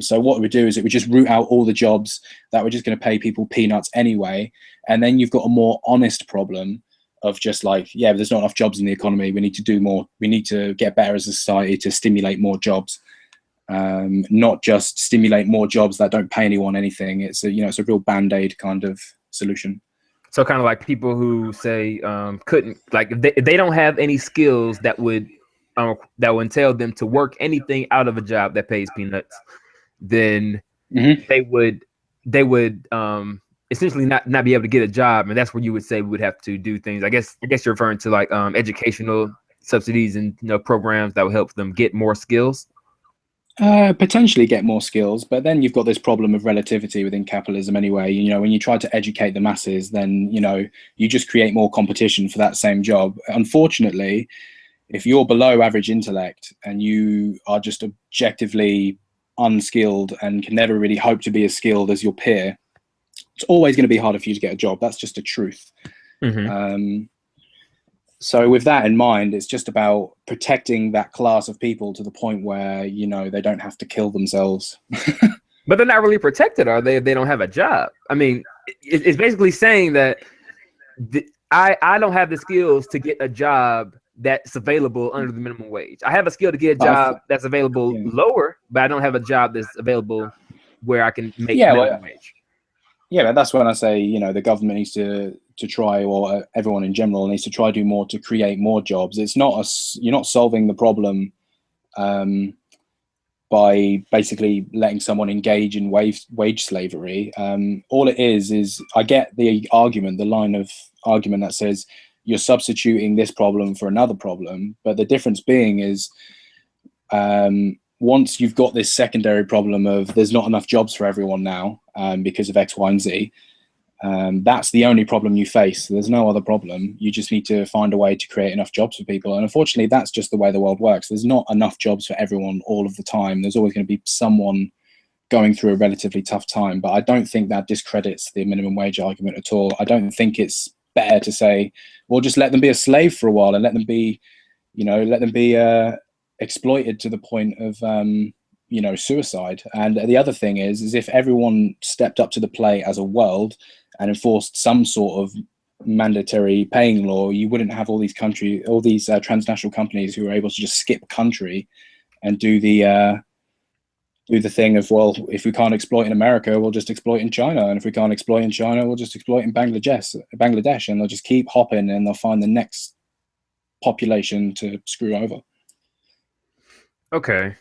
So what we do is it would just root out all the jobs that were just going to pay people peanuts anyway. And then you've got a more honest problem of just like, yeah, there's not enough jobs in the economy. We need to do more. We need to get better as a society to stimulate more jobs. Not just stimulate more jobs that don't pay anyone anything. It's a real Band-Aid kind of solution. So kind of like people who say couldn't, like if they don't have any skills that would entail them to work anything out of a job that pays peanuts, then they would essentially not be able to get a job, and that's where you would say we would have to do things. I guess you're referring to like educational subsidies and programs that will help them get more skills. Potentially get more skills, but then you've got this problem of relativity within capitalism anyway. You know, when you try to educate the masses, then, you know, you just create more competition for that same job. Unfortunately, if you're below average intellect and you are just objectively unskilled and can never really hope to be as skilled as your peer, it's always going to be harder for you to get a job. That's just a truth. So with that in mind, it's just about protecting that class of people to the point where, you know, they don't have to kill themselves. But they're not really protected, are they, if they don't have a job? I mean, it's basically saying that I don't have the skills to get a job that's available under the minimum wage. I have a skill to get a job that's available lower, but I don't have a job that's available where I can make minimum wage. Yeah, but that's when I say, you know, the government needs to try, or everyone in general needs to try to do more to create more jobs. It's not you're not solving the problem by basically letting someone engage in wage slavery. All it is I get the argument, the line of argument that says you're substituting this problem for another problem, but the difference being is once you've got this secondary problem of there's not enough jobs for everyone now because of X, Y, and Z, that's the only problem you face. There's no other problem. You just need to find a way to create enough jobs for people. And unfortunately, that's just the way the world works. There's not enough jobs for everyone all of the time. There's always going to be someone going through a relatively tough time. But I don't think that discredits the minimum wage argument at all. I don't think it's better to say, well, just let them be a slave for a while and let them be, you know, let them be exploited to the point of, you know, suicide. And the other thing is if everyone stepped up to the plate as a world and enforced some sort of mandatory paying law, you wouldn't have all these transnational companies who are able to just skip country and do the thing of, well, if we can't exploit in America, we'll just exploit in China, and if we can't exploit in China, we'll just exploit in Bangladesh, and they'll just keep hopping and they'll find the next population to screw over. Okay,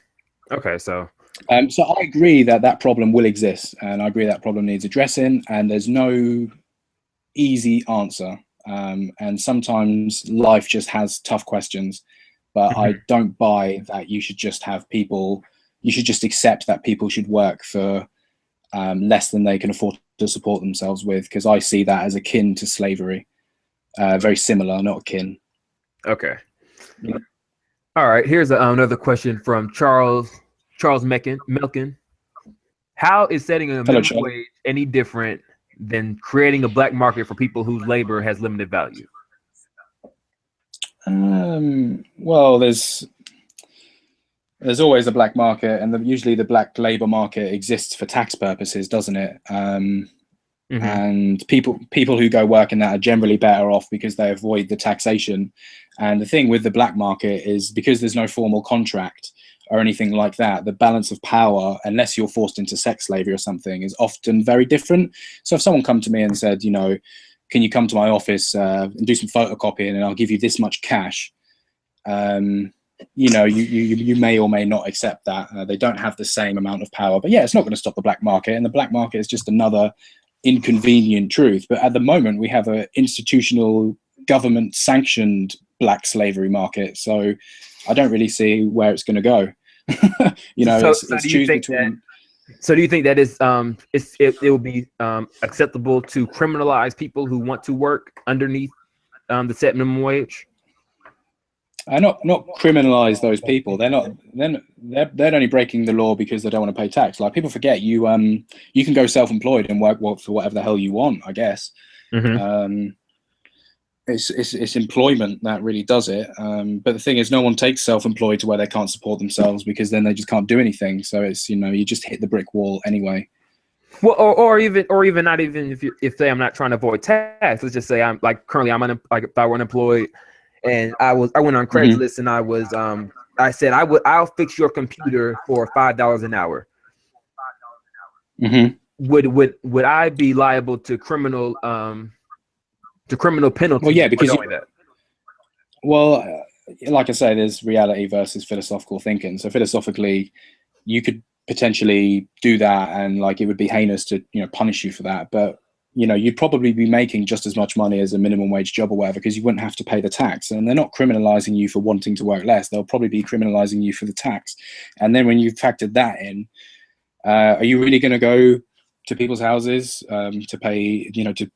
so I agree that problem will exist, and I agree that problem needs addressing, and there's no easy answer. And sometimes life just has tough questions, but I don't buy that you should just accept that people should work for less than they can afford to support themselves with, because I see that as akin to slavery. Very similar, not akin. Okay. Yeah. All right, here's another question from Charles Melkin. How is setting a minimum wage any different than creating a black market for people whose labor has limited value? Well, there's always a black market, and usually the black labor market exists for tax purposes, doesn't it? And people who go work in that are generally better off because they avoid the taxation. And the thing with the black market is, because there's no formal contract or anything like that, the balance of power, unless you're forced into sex slavery or something, is often very different. So if someone come to me and said, you know, can you come to my office and do some photocopying and I'll give you this much cash, you know, you may or may not accept that. They don't have the same amount of power. But yeah, it's not going to stop the black market, and the black market is just another inconvenient truth. But at the moment, we have an institutional, government-sanctioned black slavery market, so I don't really see where it's going to go. You know, it's choose between. So do you think that it will be acceptable to criminalize people who want to work underneath the set minimum wage? Not criminalize those people. They're only breaking the law because they don't want to pay tax. Like, people forget you can go self-employed and work for whatever the hell you want, I guess. It's employment that really does it. But the thing is, no one takes self-employed to where they can't support themselves, because then they just can't do anything. So it's, you know, you just hit the brick wall anyway. Well, or even not even if say I'm not trying to avoid tax. Let's just say I'm like currently like if I were unemployed and I went on Craigslist and I said I'll fix your computer for $5 an hour. Would I be liable to criminal penalty? Well, yeah, because like I say, there's reality versus philosophical thinking. So philosophically, you could potentially do that, and like it would be heinous to, you know, punish you for that. But you know, you'd probably be making just as much money as a minimum wage job or whatever, because you wouldn't have to pay the tax. And they're not criminalizing you for wanting to work less. They'll probably be criminalizing you for the tax. And then when you've factored that in, are you really going to go to people's houses to pay, you know, to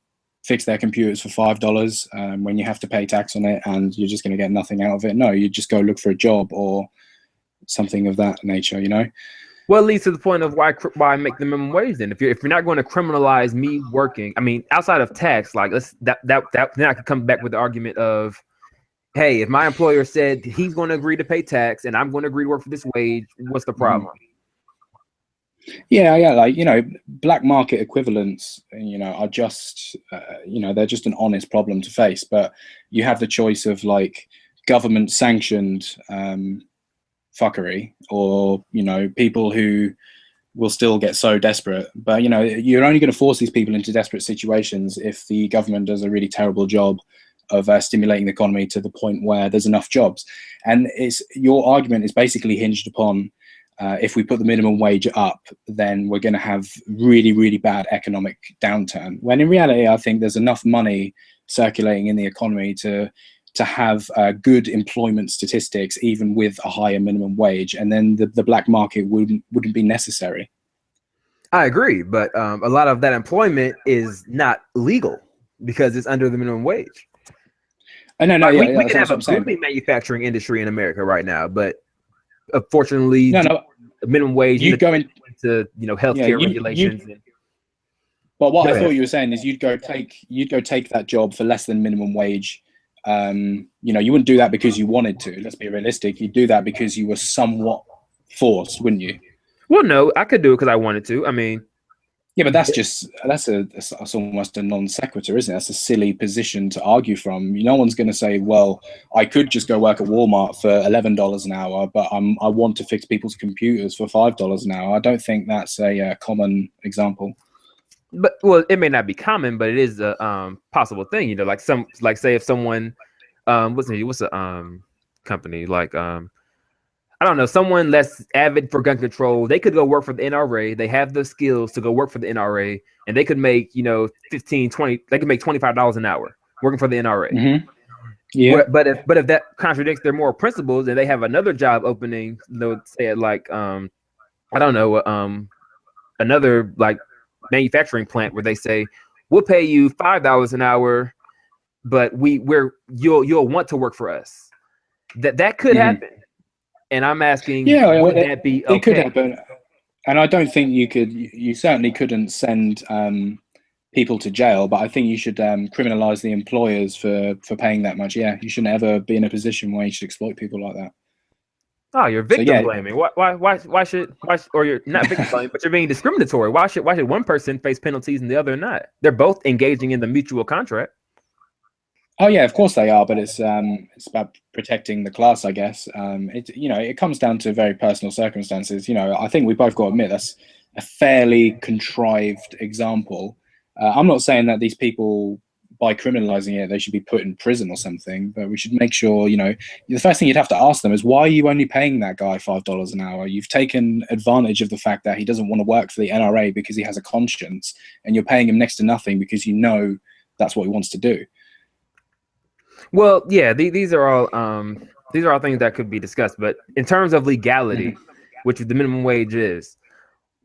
fix their computers for $5 when you have to pay tax on it and you're just going to get nothing out of it? No, you just go look for a job or something of that nature, you know? Well, it leads to the point of why make the minimum wage then? If you're not going to criminalize me working, I mean, outside of tax, like then I could come back with the argument of, hey, if my employer said he's going to agree to pay tax and I'm going to agree to work for this wage, what's the problem? Yeah, like, you know, black market equivalents, you know, are just, you know, they're just an honest problem to face. But you have the choice of like government sanctioned fuckery, or, you know, people who will still get so desperate. But, you know, you're only going to force these people into desperate situations if the government does a really terrible job of stimulating the economy to the point where there's enough jobs. And your argument is basically hinged upon if we put the minimum wage up, then we're going to have really, really bad economic downturn. When in reality, I think there's enough money circulating in the economy to have good employment statistics, even with a higher minimum wage, and then the black market wouldn't be necessary. I agree, but a lot of that employment is not legal because it's under the minimum wage. No, we can have a booming manufacturing industry in America right now, but unfortunately, the minimum wage you go into healthcare regulations. But what I thought you were saying is you'd go take that job for less than minimum wage. You know, you wouldn't do that because you wanted to. Let's be realistic. You'd do that because you were somewhat forced, wouldn't you? Well, no, I could do it because I wanted to. I mean, yeah, but that's almost a non sequitur, isn't it? That's a silly position to argue from. No one's going to say, well, I could just go work at Walmart for $11 an hour, but I want to fix people's computers for $5 an hour. I don't think that's a common example. But well, it may not be common, but it is a possible thing. You know, like say if someone, what's a company like I don't know, someone less avid for gun control, they could go work for the NRA. They have the skills to go work for the NRA, and they could make, you know, 15, 20, they could make $25 an hour working for the NRA. Mm-hmm. Yeah. But if that contradicts their moral principles and they have another job opening, they'll say it like, I don't know, another like manufacturing plant where they say, we'll pay you $5 an hour, but you'll want to work for us. That could happen. And I'm asking, would that be okay? It could happen. And I don't think you certainly couldn't send people to jail, but I think you should criminalize the employers for paying that much. Yeah, you shouldn't ever be in a position where you should exploit people like that. Oh, you're victim blaming. Why should or you're not victim blaming, but you're being discriminatory. Why should one person face penalties and the other not? They're both engaging in the mutual contract. Oh yeah, of course they are, but it's about protecting the class, I guess. It comes down to very personal circumstances. You know, I think we both got to admit that's a fairly contrived example. I'm not saying that these people, by criminalizing it, they should be put in prison or something, but we should make sure, you know, the first thing you'd have to ask them is, why are you only paying that guy $5 an hour? You've taken advantage of the fact that he doesn't want to work for the NRA because he has a conscience, and you're paying him next to nothing because you know that's what he wants to do. Well, yeah, these are all things that could be discussed, but in terms of legality, which the minimum wage is,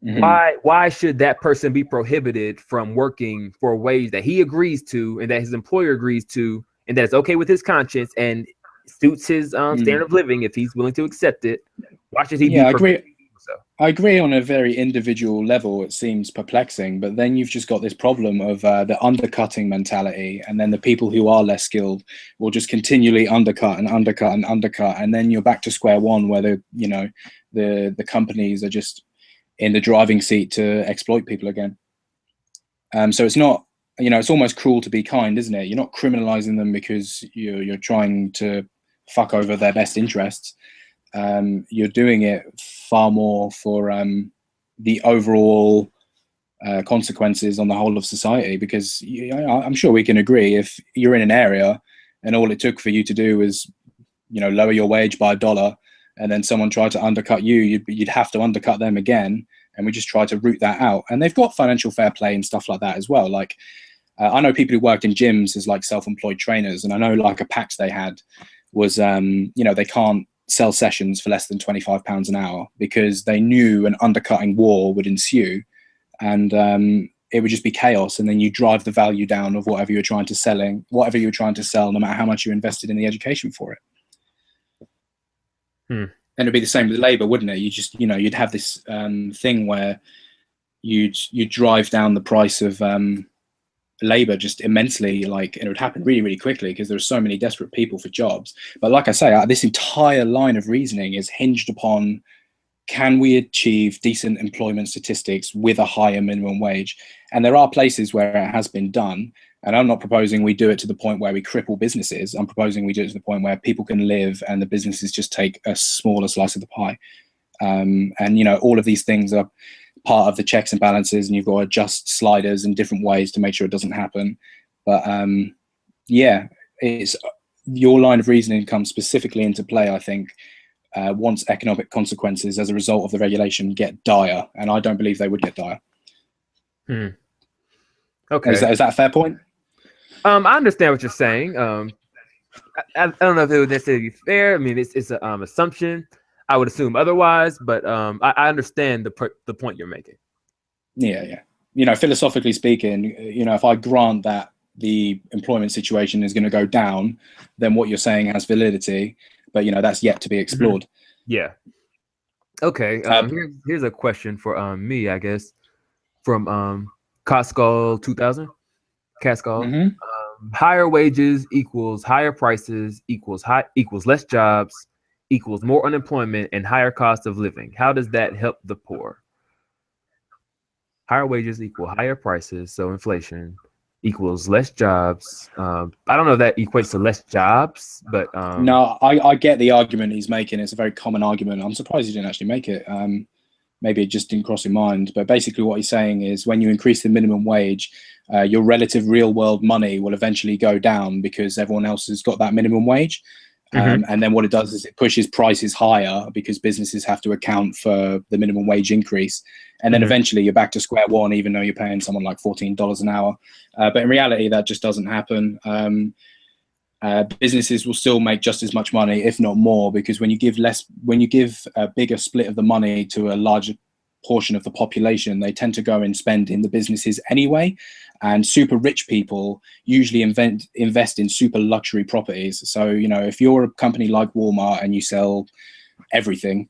why should that person be prohibited from working for a wage that he agrees to and that his employer agrees to, and that it's okay with his conscience and suits his standard of living if he's willing to accept it? Why should he be prohibited? I agree on a very individual level. It seems perplexing, but then you've just got this problem of the undercutting mentality, and then the people who are less skilled will just continually undercut, and then you're back to square one, where the companies are just in the driving seat to exploit people again. So it's not, it's almost cruel to be kind, isn't it? You're not criminalizing them because you're trying to fuck over their best interests. You're doing it far more for the overall consequences on the whole of society, because I'm sure we can agree, if you're in an area and all it took for you to do was lower your wage by $1, and then someone tried to undercut you, you'd have to undercut them again, and we just try to root that out. And they've got financial fair play and stuff like that as well. Like I know people who worked in gyms as like self-employed trainers, and I know like a pact they had was they can't sell sessions for less than £25 an hour because they knew an undercutting war would ensue, and it would just be chaos. And then you drive the value down of whatever you're trying to sell, no matter how much you invested in the education for it. And it'd be the same with labor, wouldn't it? You just, you'd have this thing where you'd drive down the price of labor just immensely, and it would happen really, really quickly because there are so many desperate people for jobs. But like I say, this entire line of reasoning is hinged upon, can we achieve decent employment statistics with a higher minimum wage? And there are places where it has been done. And I'm not proposing we do it to the point where we cripple businesses. I'm proposing we do it to the point where people can live and the businesses just take a smaller slice of the pie. And, all of these things are part of the checks and balances, and you've got to adjust sliders in different ways to make sure it doesn't happen. But it's your line of reasoning comes specifically into play, I think, once economic consequences as a result of the regulation get dire. And I don't believe they would get dire. Okay. Is that a fair point? I understand what you're saying. I don't know if it would necessarily be fair. I mean, it's an assumption. I would assume otherwise, but I understand the point you're making. Yeah. Philosophically speaking, if I grant that the employment situation is going to go down, then what you're saying has validity, but that's yet to be explored. Yeah. Okay. Here's a question for me, I guess, from Costco 2000. Cascal. Higher wages equals higher prices equals less jobs equals more unemployment and higher cost of living. How does that help the poor? Higher wages equal higher prices, so inflation equals less jobs. I don't know if that equates to less jobs, but no, I get the argument he's making. It's a very common argument. I'm surprised he didn't actually make it. Maybe it just didn't cross your mind. But basically what he's saying is when you increase the minimum wage, your relative real world money will eventually go down because everyone else has got that minimum wage. And then what it does is it pushes prices higher because businesses have to account for the minimum wage increase. And then eventually you're back to square one, even though you're paying someone like $14 an hour. But in reality, that just doesn't happen. Businesses will still make just as much money, if not more, because when you give a bigger split of the money to a larger portion of the population, they tend to go and spend in the businesses anyway. And super rich people usually invest in super luxury properties. So, if you're a company like Walmart and you sell everything,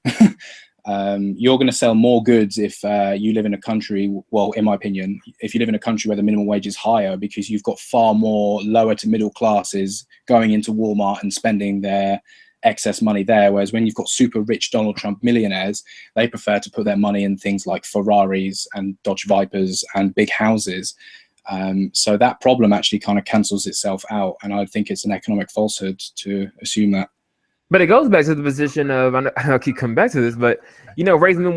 you're going to sell more goods if you live in a country, well, in my opinion, if you live in a country where the minimum wage is higher, because you've got far more lower to middle classes going into Walmart and spending their excess money there. Whereas when you've got super rich Donald Trump millionaires, they prefer to put their money in things like Ferraris and Dodge Vipers and big houses. So that problem actually kind of cancels itself out. And I think it's an economic falsehood to assume that. But it goes back to the position of, I'll keep coming back to this, but raising the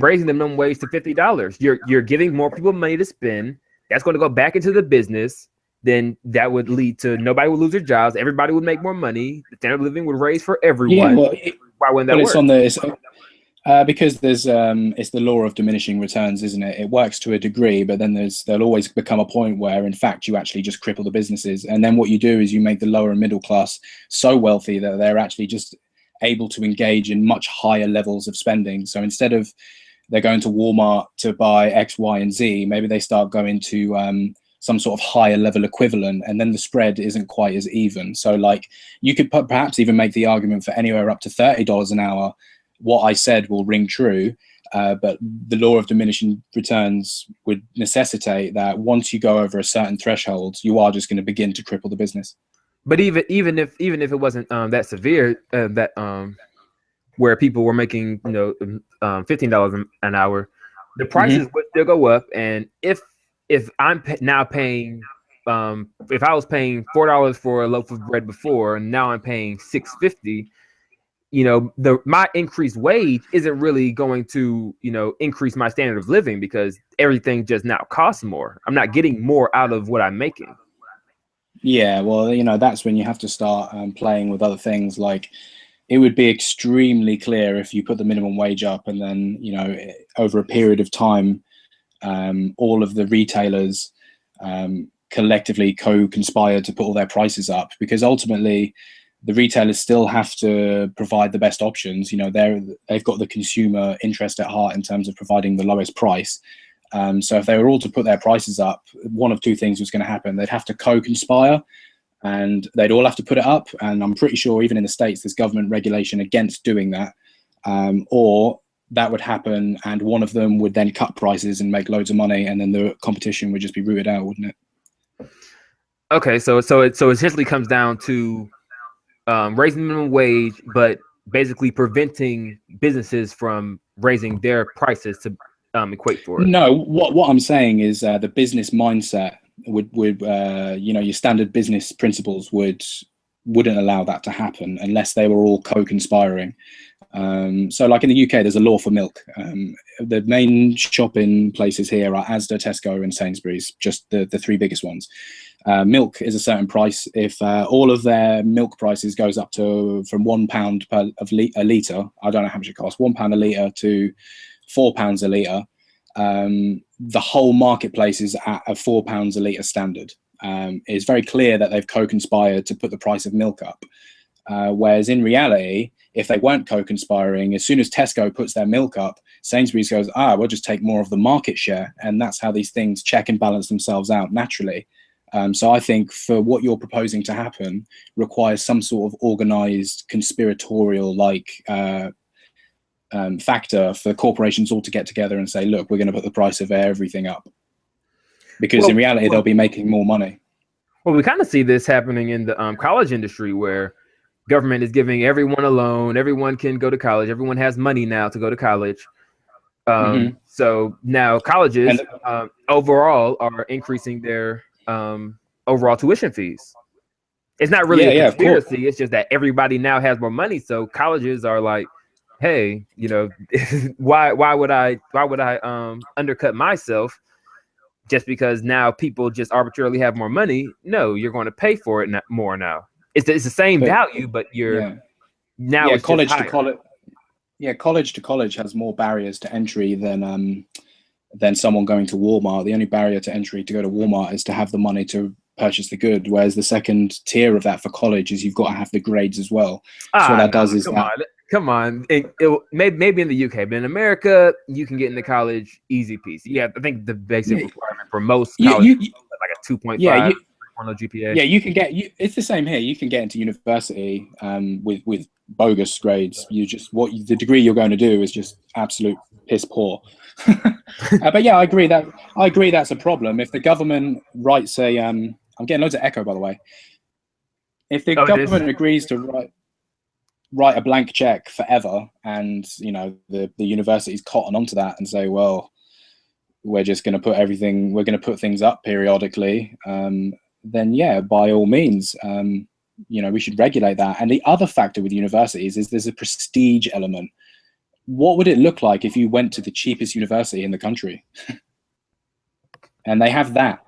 minimum wage to $50. You're giving more people money to spend. That's going to go back into the business. Then that would lead to nobody would lose their jobs. Everybody would make more money. The standard of living would raise for everyone. Yeah, well, why wouldn't that work? Because there's it's the law of diminishing returns, isn't it? It works to a degree, but then there'll always become a point where, in fact, you actually just cripple the businesses. And then what you do is you make the lower and middle class so wealthy that they're actually just able to engage in much higher levels of spending. So instead of they're going to Walmart to buy X, Y, and Z, maybe they start going to some sort of higher level equivalent, and then the spread isn't quite as even. So like you could perhaps even make the argument for anywhere up to $30 an hour. What I said will ring true, but the law of diminishing returns would necessitate that once you go over a certain threshold, you are just going to begin to cripple the business. But even if it wasn't that severe, where people were making $15 an hour, the prices would still go up. And if I'm now paying, if I was paying $4 for a loaf of bread before, and now I'm paying $6.50. My increased wage isn't really going to, increase my standard of living because everything just now costs more. I'm not getting more out of what I'm making. Yeah, well, that's when you have to start playing with other things like it would be extremely clear if you put the minimum wage up, and then, you know, over a period of time, all of the retailers collectively co-conspire to put all their prices up, because ultimately the retailers still have to provide the best options. You know, they've got the consumer interest at heart in terms of providing the lowest price. So if they were all to put their prices up, one of two things was going to happen. They'd have to co-conspire, and they'd all have to put it up. And I'm pretty sure even in the States, there's government regulation against doing that. Or that would happen, and one of them would then cut prices and make loads of money, and then the competition would just be rooted out, wouldn't it? Okay, so it essentially comes down to raising minimum wage, but basically preventing businesses from raising their prices to equate for it. No, what I'm saying is the business mindset would you know, your standard business principles wouldn't allow that to happen unless they were all co-conspiring. So like in the UK, there's a law for milk. The main shopping places here are Asda, Tesco and Sainsbury's, just the three biggest ones. Milk is a certain price. If all of their milk prices goes up to from £1 a litre, I don't know how much it costs, £1 a litre to £4 a litre, the whole marketplace is at a £4 a litre standard. It's very clear that they've co-conspired to put the price of milk up. Whereas in reality, if they weren't co-conspiring, as soon as Tesco puts their milk up, Sainsbury's goes, we'll just take more of the market share. And that's how these things check and balance themselves out naturally. So I think for what you're proposing to happen requires some sort of organized conspiratorial factor for corporations all to get together and say, look, we're going to put the price of everything up. Because in reality, they'll be making more money. Well, we kind of see this happening in the college industry, where government is giving everyone a loan. Everyone can go to college. Everyone has money now to go to college. So now colleges overall are increasing their overall tuition fees. It's not really a conspiracy. It's just that everybody now has more money. So colleges are like, hey, you know, why would I undercut myself just because now people just arbitrarily have more money? No, you're going to pay for it more now. It's the same value, but you're now it's college to college. Yeah, college to college has more barriers to entry than someone going to Walmart. The only barrier to entry to go to Walmart is to have the money to purchase the good. Whereas the second tier of that for college is you've got to have the grades as well. So what that does is come on. Maybe in the UK, but in America, you can get into college easy peasy. Yeah, I think the basic requirement for most colleges is like a 2.5. GPA. Yeah, you can get. It's the same here. You can get into university with bogus grades. The degree you're going to do is just absolute piss poor. But yeah, I agree that's a problem. If the government writes I'm getting loads of echo, by the way. If the government agrees to write a blank check forever, and you know the universities cotton onto that and say, well, we're just going to put things up periodically. Then yeah, by all means, you know, we should regulate that. And the other factor with universities is there's a prestige element. What would it look like if you went to the cheapest university in the country? And they have that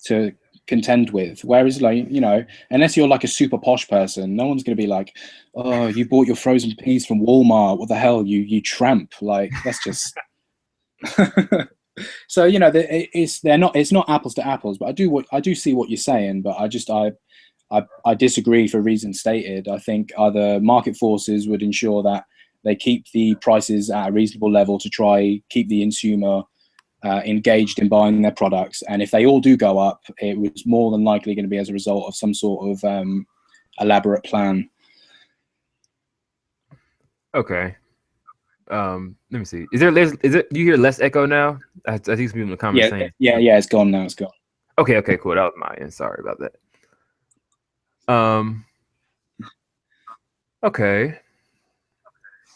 to contend with. Whereas, like, you know, unless you're like a super posh person, no one's going to be like, oh, you bought your frozen peas from Walmart. What the hell, you tramp. Like, that's just... So, you know, it's not apples to apples, but I do see what you're saying, but I disagree for reasons stated. I think other market forces would ensure that they keep the prices at a reasonable level to try keep the consumer engaged in buying their products. And if they all do go up, it was more than likely going to be as a result of some sort of elaborate plan. Okay. Let me see. Is it? Do you hear less echo now? I think some people in the comments saying. Yeah, it's gone now. It's gone. Okay, cool. That was my end. Sorry about that. Okay.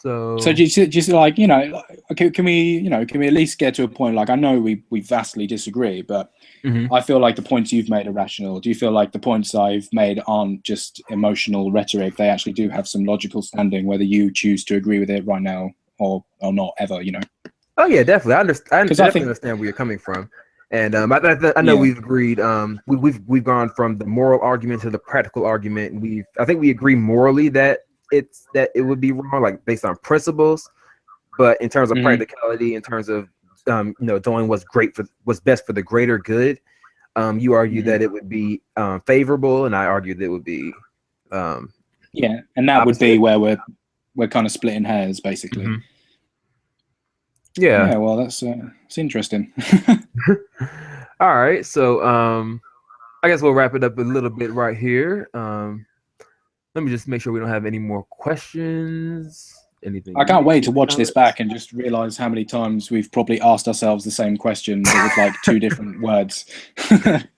So just like, you know, can we at least get to a point? Like, I know we vastly disagree, but I feel like the points you've made are rational. Do you feel like the points I've made aren't just emotional rhetoric? They actually do have some logical standing, whether you choose to agree with it right now or not ever, you know? Oh yeah, definitely. I definitely understand where you're coming from, and I know we've agreed. We've gone from the moral argument to the practical argument. I think we agree morally that that it would be wrong, like based on principles, but in terms of practicality, in terms of doing what's best for the greater good, you argue that it would be favorable, and I argue that it would be yeah, and that would be where we're kind of splitting hairs, basically. Yeah, well, that's it's interesting. All right, so I guess we'll wrap it up a little bit right here. Let me just make sure we don't have any more questions. Anything? I can't wait to watch this back and just realize how many times we've probably asked ourselves the same question but with like 2 different words.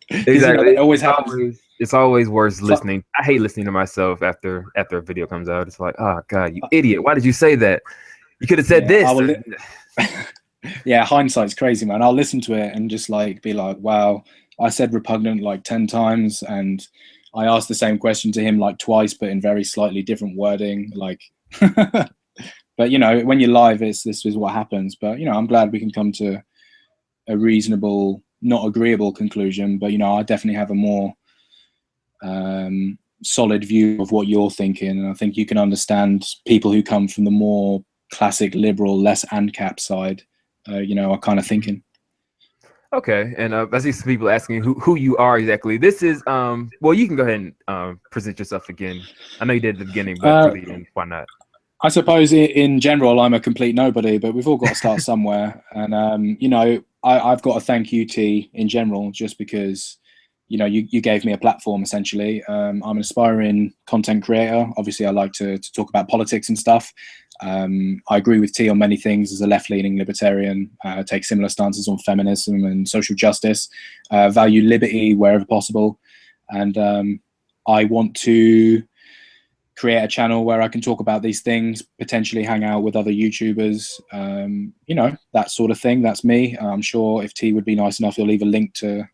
Exactly. It always happens. It's always worth listening. I hate listening to myself after a video comes out. It's like, oh God, you idiot! Why did you say that? You could have said this. Yeah, hindsight's crazy, man. I'll listen to it and just like be like, wow, I said repugnant like 10 times, and I asked the same question to him like twice, but in very slightly different wording. Like, but when you're live, this is what happens. But I'm glad we can come to a reasonable, not agreeable conclusion. But I definitely have a more solid view of what you're thinking, and I think you can understand people who come from the more classic liberal, less Ancap side. Are kind of thinking. Okay, and I see some people asking who you are exactly. This is well, you can go ahead and present yourself again. I know you did at the beginning, but for the end, why not? I suppose in general, I'm a complete nobody, but we've all got to start somewhere. And I've got to thank you, T, in general, just because you gave me a platform. Essentially, I'm an aspiring content creator. Obviously, I like to talk about politics and stuff. I agree with T on many things as a left-leaning libertarian. Take similar stances on feminism and social justice. Value liberty wherever possible, and I want to create a channel where I can talk about these things, potentially hang out with other YouTubers, that sort of thing. That's me. I'm sure if T would be nice enough, he'll leave a link to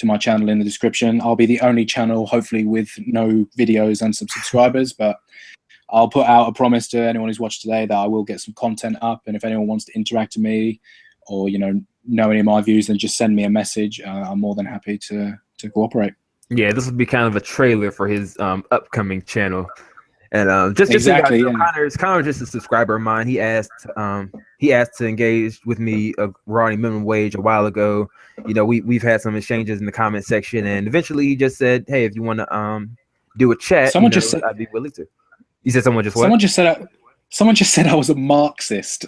my channel in the description. I'll be the only channel, hopefully, with no videos and some subscribers, but I'll put out a promise to anyone who's watched today that I will get some content up, and if anyone wants to interact with me or know any of my views, then just send me a message. I'm more than happy to cooperate. Yeah, this will be kind of a trailer for his upcoming channel, and just exactly. So Connor's just a subscriber of mine. He asked to engage with me regarding minimum wage a while ago. We've had some exchanges in the comment section, and eventually he just said, "Hey, if you want to do a chat, someone just said I'd be willing to." You said someone just what? Someone just said I was a Marxist.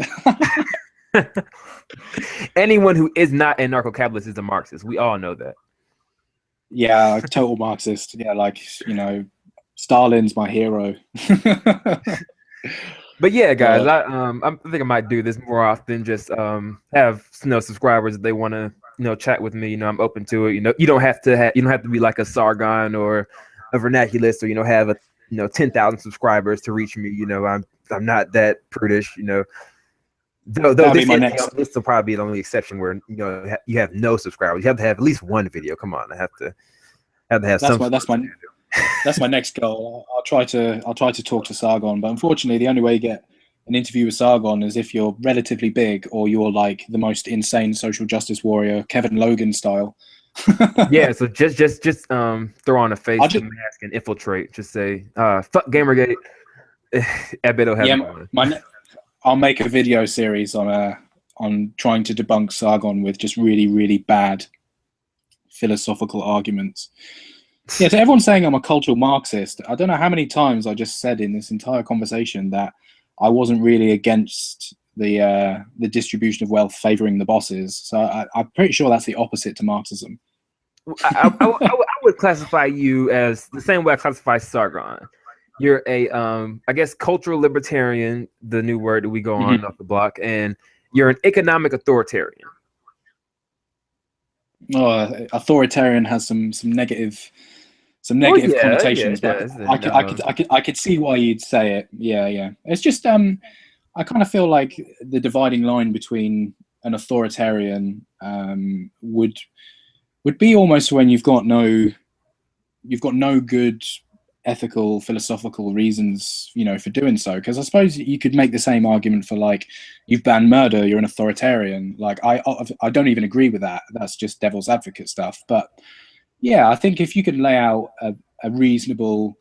Anyone who is not a narco-capitalist is a Marxist. We all know that. Yeah, total Marxist. Yeah, Stalin's my hero. But yeah, guys, I think I might do this more often. Just have subscribers if they want to chat with me. I'm open to it. You don't have to be like a Sargon or a vernaculist, or have a 10,000 subscribers to reach me. I'm not that prudish. Though this will probably be the only exception where you have no subscribers. You have to have at least one video. Come on, I have to have some. That's my next goal. I'll try to talk to Sargon, but unfortunately, the only way you get an interview with Sargon is if you're relatively big or you're like the most insane social justice warrior, Kevin Logan style. Yeah, so just throw on a face mask and infiltrate. Just say fuck Gamergate. I bet it'll have I'll make a video series on trying to debunk Sargon with just really, really bad philosophical arguments. Yeah, so everyone's saying I'm a cultural Marxist. I don't know how many times I just said in this entire conversation that I wasn't really against the distribution of wealth favoring the bosses. So I'm pretty sure that's the opposite to Marxism. I would classify you as the same way I classify Sargon. You're a, I guess, cultural libertarian, the new word that we go on off the block, and you're an economic authoritarian. Authoritarian has some negative connotations, but I could see why you'd say it. Yeah. It's just I kind of feel like the dividing line between an authoritarian would be almost when you've got no good ethical, philosophical reasons, for doing so. Because I suppose you could make the same argument for like, you've banned murder, you're an authoritarian. Like I don't even agree with that. That's just devil's advocate stuff. But yeah, I think if you can lay out a reasonable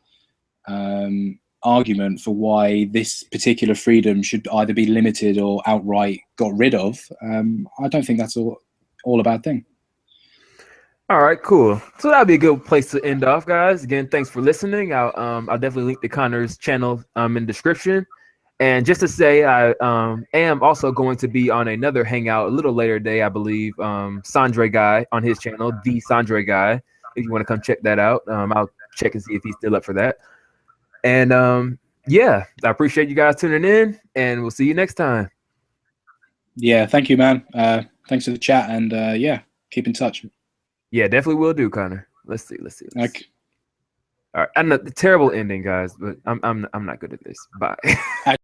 argument for why this particular freedom should either be limited or outright got rid of. I don't think that's all a bad thing. All right, cool. So that'd be a good place to end off, guys. Again, thanks for listening. I'll definitely link to Connor's channel in the description. And just to say, I am also going to be on another hangout a little later today, I believe. Sandre Guy on his channel, the Sandre Guy. If you want to come check that out, I'll check and see if he's still up for that. And yeah, I appreciate you guys tuning in, and we'll see you next time. Yeah, thank you, man. Thanks for the chat, and yeah, keep in touch. Yeah, definitely will do, Connor. Let's see. Okay. All right, I know the terrible ending, guys, but I'm not good at this. Bye.